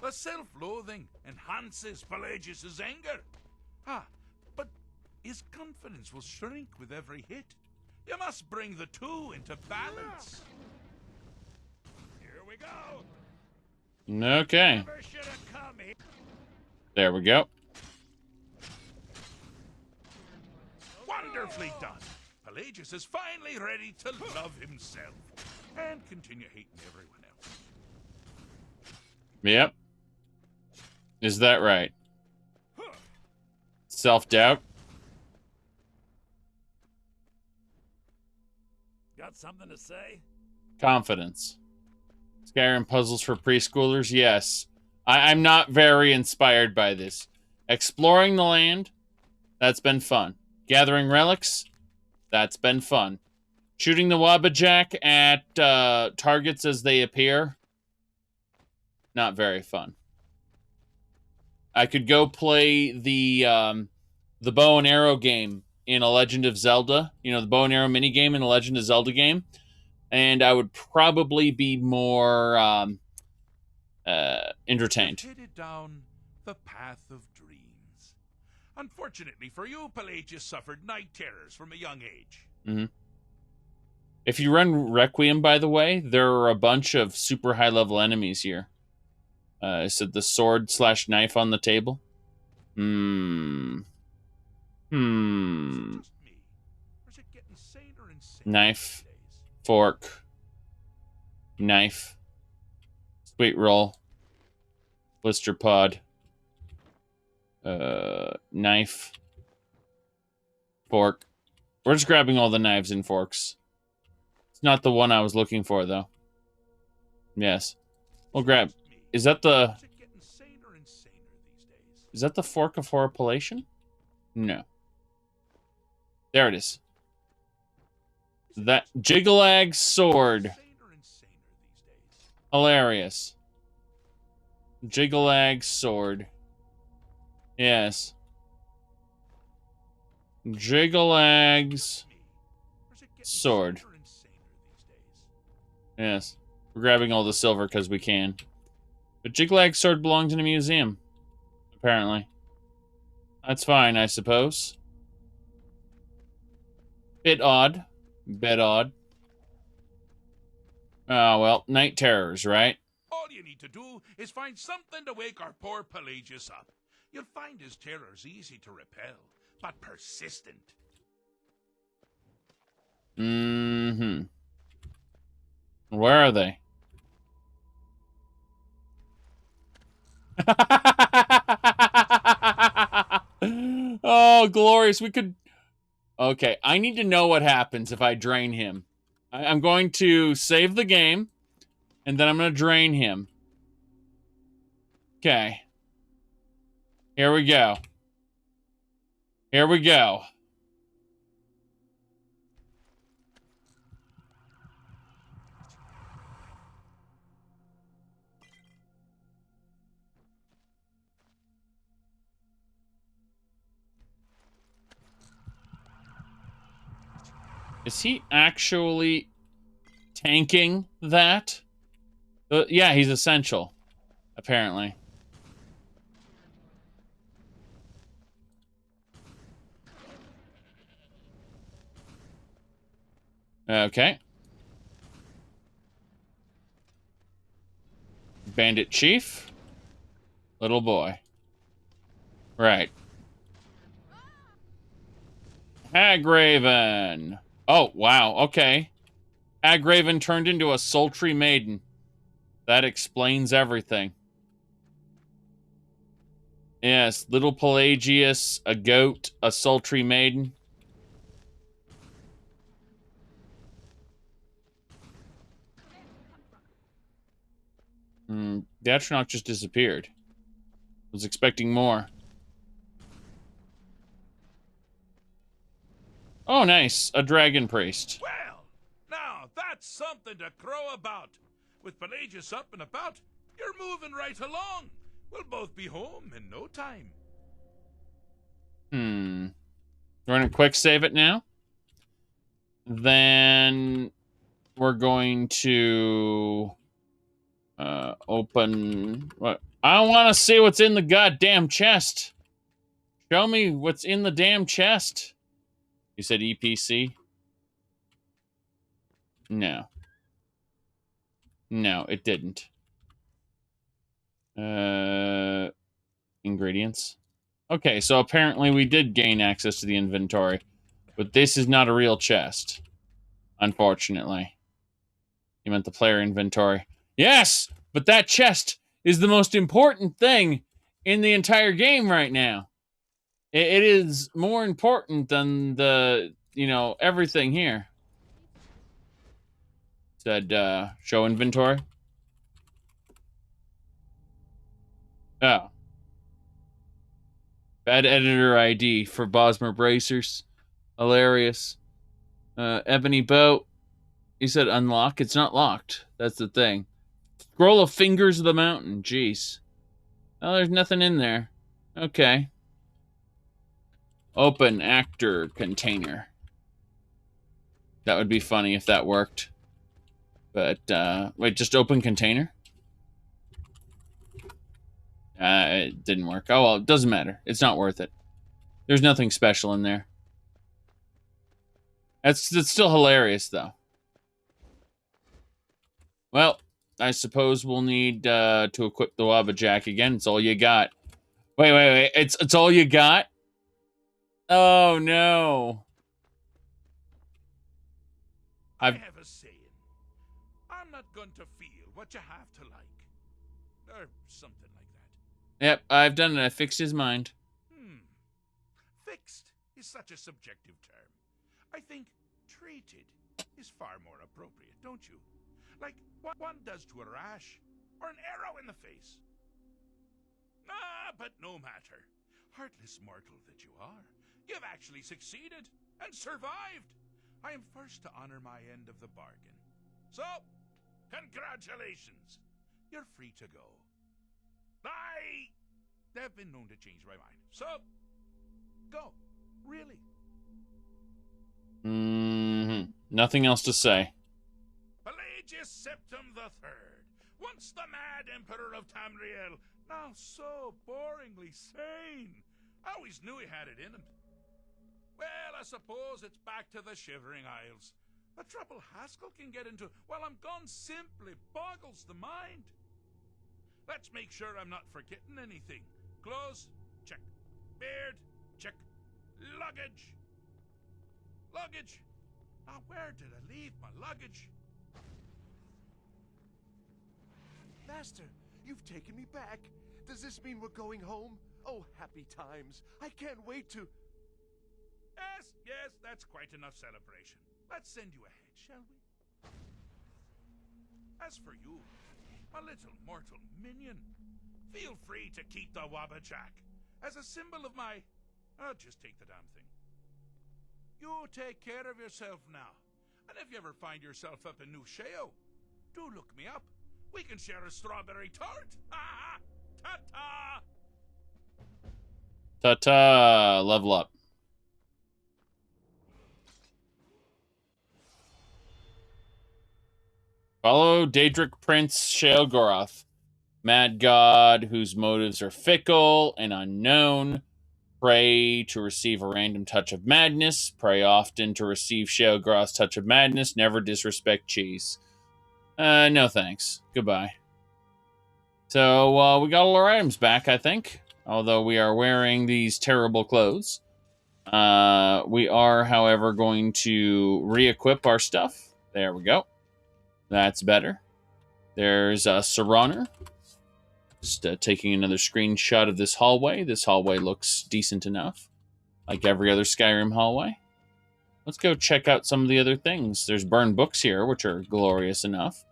The self-loathing enhances Pelagius's anger. But his confidence will shrink with every hit. You must bring the two into balance. Here we go. Okay. Never should have come here. There we go. Wonderfully done. Pelagius is finally ready to love himself and continue hating everyone else. Yep. Is that right? Self-doubt? Got something to say? Confidence. Skyrim puzzles for preschoolers? Yes. I'm not very inspired by this. Exploring the land? That's been fun. Gathering relics? That's been fun. Shooting the Wabbajack at targets as they appear? Not very fun. I could go play the bow and arrow game in A Legend of Zelda. You know, the bow and arrow mini game in A Legend of Zelda game. And I would probably be more entertained. Headed down the path of dreams. Unfortunately for you, Pelagius suffered night terrors from a young age. Mm-hmm. If you run Requiem, by the way, there are a bunch of super high-level enemies here. I said the sword/knife on the table. Knife. Fork. Knife. Sweet roll. Blister pod. Knife. Fork. We're just grabbing all the knives and forks. It's not the one I was looking for, though. Yes. We'll grab... Is that the... Is that the Fork of Horripilation? No. There it is. That Jiggalag sword. Hilarious. Jiggalag sword. Yes. Jiggalag's sword. Yes. We're grabbing all the silver because we can. But Jiglag's sword belongs in a museum, apparently. That's fine, I suppose. Bit odd. Bit odd. Oh, well, night terrors, right? All you need to do is find something to wake our poor Pelagius up. You'll find his terrors easy to repel, but persistent. Mm-hmm. Where are they? Oh, glorious. We could... Okay, I need to know what happens if I drain him. I'm going to save the game, and then I'm going to drain him. Okay. Here we go. Here we go. Is he actually tanking that? Yeah, he's essential, apparently. Okay. Bandit Chief. Little boy. Right. Hagraven. Oh, wow. Okay. Hagraven turned into a sultry maiden. That explains everything. Yes, little Pelagius, a goat, a sultry maiden. The Atronach just disappeared. Was expecting more. Oh, nice. A dragon priest. Well, now that's something to crow about. With Pelagius up and about, you're moving right along. We'll both be home in no time. We're gonna quick save it now. Then we're going to open what? I want to see what's in the goddamn chest. Show me what's in the damn chest. You said EPC? No. No, it didn't. Ingredients. Okay, so apparently we did gain access to the inventory. But this is not a real chest. Unfortunately. You meant the player inventory. Yes! But that chest is the most important thing in the entire game right now. It is more important than the, everything here. Said, show inventory. Oh. Bad editor ID for Bosmer Bracers. Hilarious. Ebony Boat. You said unlock. It's not locked. That's the thing. Scroll of Fingers of the Mountain. Jeez. Oh, there's nothing in there. Okay. Open actor container. That would be funny if that worked. But, wait, just open container? It didn't work. Oh, well, it doesn't matter. It's not worth it. There's nothing special in there. That's still hilarious, though. Well, I suppose we'll need to equip the Wabbajack again. It's all you got. Wait. It's all you got? Oh, no. I have a saying. I'm not going to feel what you have to like. Or something like that. Yep, I've done it. I fixed his mind. Fixed is such a subjective term. I think treated is far more appropriate, don't you? Like what one does to a rash or an arrow in the face. But no matter. Heartless mortal that you are, you've actually succeeded and survived. I am first to honor my end of the bargain. So, congratulations. You're free to go. I have been known to change my mind. So, go. Really. Nothing else to say. Pelagius Septim the Third, once the mad Emperor of Tamriel, now so boringly sane. I always knew he had it in him. Well, I suppose it's back to the Shivering Isles. The trouble Haskell can get into while I'm gone simply boggles the mind. Let's make sure I'm not forgetting anything. Clothes, check. Beard, check. Luggage. Luggage. Now, where did I leave my luggage? Master, you've taken me back. Does this mean we're going home? Oh, happy times. I can't wait to... Yes, that's quite enough celebration. Let's send you ahead, shall we? As for you, my little mortal minion, feel free to keep the Wabbajack as a symbol of my... I'll just take the damn thing. You take care of yourself now. And if you ever find yourself up in New Sheo, do look me up. We can share a strawberry tart. Ah, ta-ta! Ta-ta! Level up. Follow Daedric Prince Sheogorath, mad god whose motives are fickle and unknown. Pray to receive a random touch of madness. Pray often to receive Sheogorath's touch of madness. Never disrespect cheese. No thanks. Goodbye. So, we got all our items back, I think. Although we are wearing these terrible clothes. We are, however, going to re-equip our stuff. There we go. That's better. There's Serraner. Just taking another screenshot of this hallway. This hallway looks decent enough. Like every other Skyrim hallway. Let's go check out some of the other things. There's burned books here, which are glorious enough.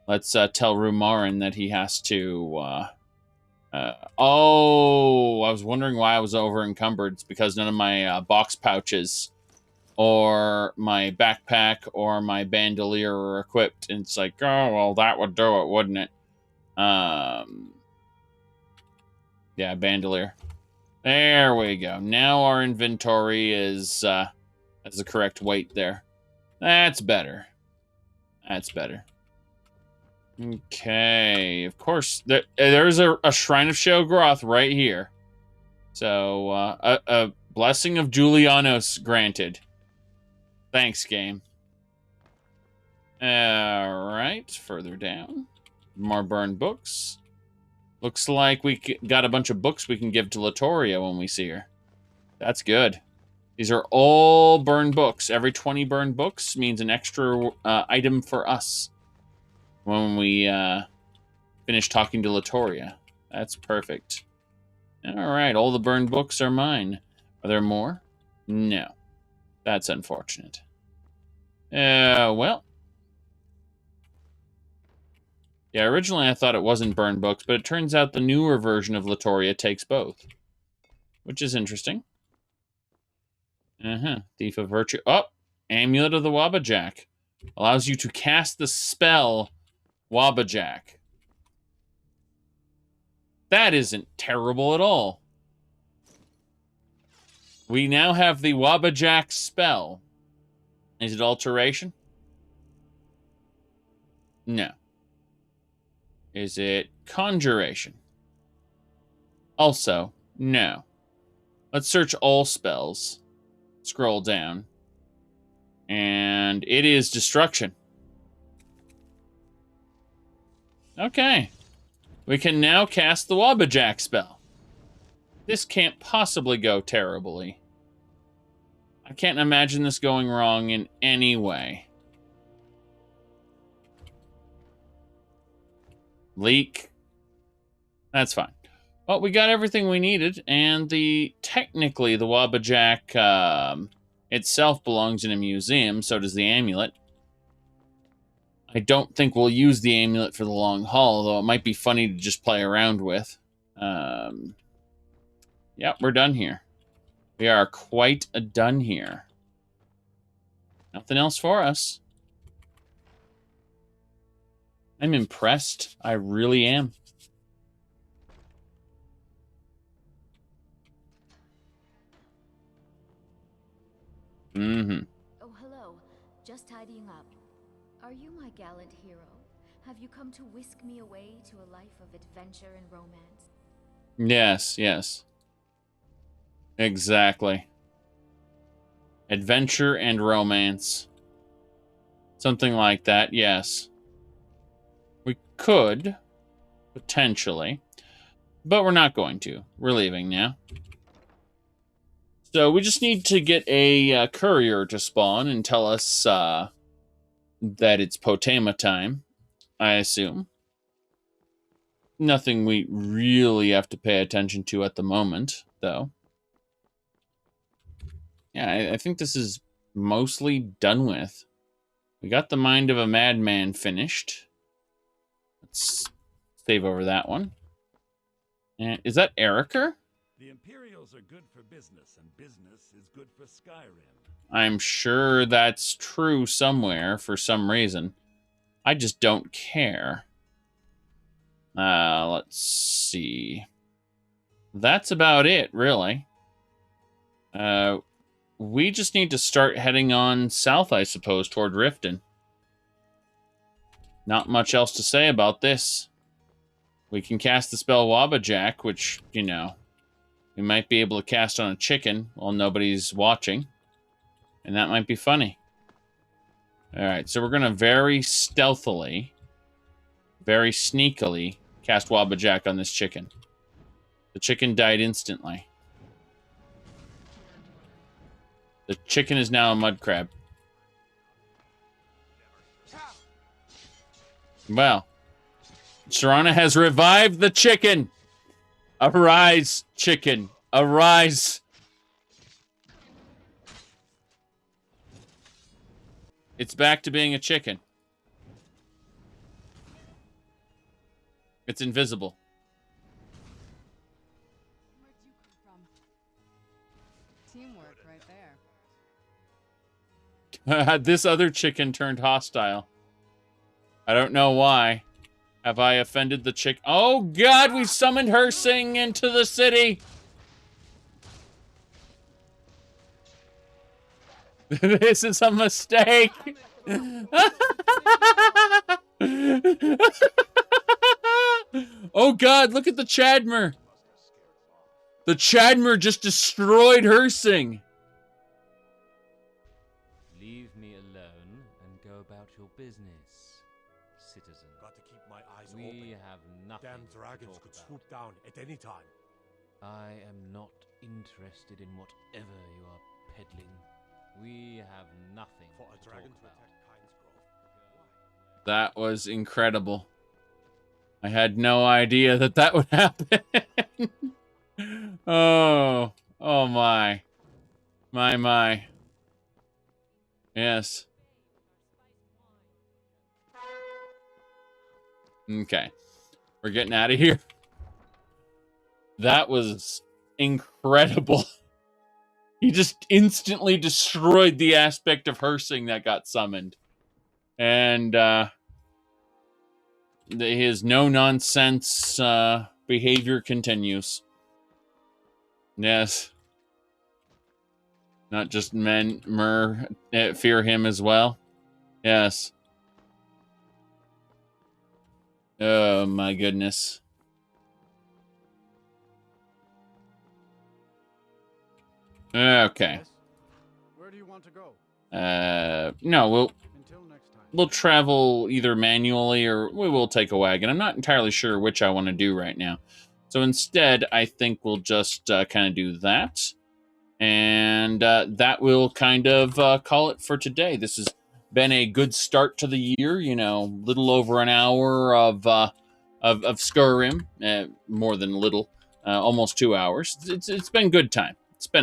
Let's tell Rumarin that he has to... oh, I was wondering why I was over encumbered. It's because none of my box pouches or my backpack or my bandolier are equipped. And it's like, oh, well, that would do it, wouldn't it? Yeah, bandolier. There we go. Now our inventory is has the correct weight there. That's better. That's better. Okay, of course, there's a Shrine of Sheogorath right here. So, a blessing of Julianos granted. Thanks, game. Alright, further down. More burned books. Looks like we got a bunch of books we can give to Latoria when we see her. That's good. These are all burned books. Every 20 burned books means an extra item for us when we finish talking to Latoria. That's perfect. Alright, all the burned books are mine. Are there more? No. That's unfortunate. Well. Yeah, originally I thought it wasn't burned books, but it turns out the newer version of Latoria takes both. Which is interesting. Thief of Virtue. Oh! Amulet of the Wabbajack. Allows you to cast the spell Wabbajack. That isn't terrible at all. We now have the Wabbajack spell. Is it alteration? No. Is it conjuration? Also, no. Let's search all spells. Scroll down. And it is destruction. Okay. We can now cast the Wabbajack spell. This can't possibly go terribly. I can't imagine this going wrong in any way. Leak. That's fine. Well, we got everything we needed, and technically the Wabbajack itself belongs in a museum, so does the amulet. I don't think we'll use the amulet for the long haul, though it might be funny to just play around with. Yep, we're done here. We are quite done here. Nothing else for us. I'm impressed. I really am. Oh, hello. Just tidying up. Are you my gallant hero? Have you come to whisk me away to a life of adventure and romance? Yes, yes. Exactly. Adventure and romance. Something like that, yes. We could, potentially. But we're not going to. We're leaving now. So we just need to get a courier to spawn and tell us that it's Potema time, I assume. Nothing we really have to pay attention to at the moment, though. Yeah, I think this is mostly done with. We got the Mind of a Madman finished. Let's save over that one. And is that Eriker? The Imperials are good for business, and business is good for Skyrim. I'm sure that's true somewhere for some reason. I just don't care. Let's see. That's about it, really. We just need to start heading on south, I suppose, toward Riften. Not much else to say about this. We can cast the spell Wabbajack, which, you know, we might be able to cast on a chicken while nobody's watching. And that might be funny. Alright, so we're going to very stealthily, very sneakily cast Wabbajack on this chicken. The chicken died instantly. The chicken is now a mud crab. Well, Sharana has revived the chicken. Arise, chicken. Arise. It's back to being a chicken. It's invisible. Where'd you come from? Teamwork right there. This other chicken turned hostile. I don't know why. Have I offended the chick? Oh God, we summoned Hersing into the city. This is a mistake. Oh God, look at the Chadmer. The Chadmer just destroyed Hersing. Leave me alone and go about your business, citizen. Got to keep my eyes open. We have nothing. Damn dragons could swoop down at any time. I am not interested in whatever you are peddling. We have nothing For a to dragon talk to about. attack Kynesgrove. That was incredible. I had no idea that that would happen. Oh my. My. Yes. Okay. We're getting out of here. That was incredible. He just instantly destroyed the aspect of Hersing that got summoned. And his no-nonsense behavior continues. Yes. Not just men, fear him as well. Yes. Oh my goodness. Okay. Where do you want to go? No, Until next time. we'll travel either manually or we will take a wagon. I'm not entirely sure which I want to do right now. So instead, I think we'll just kind of do that. And that will kind of call it for today. This has been a good start to the year. You know, little over an hour of Skyrim. More than little. Almost 2 hours. It's been good time. It's been a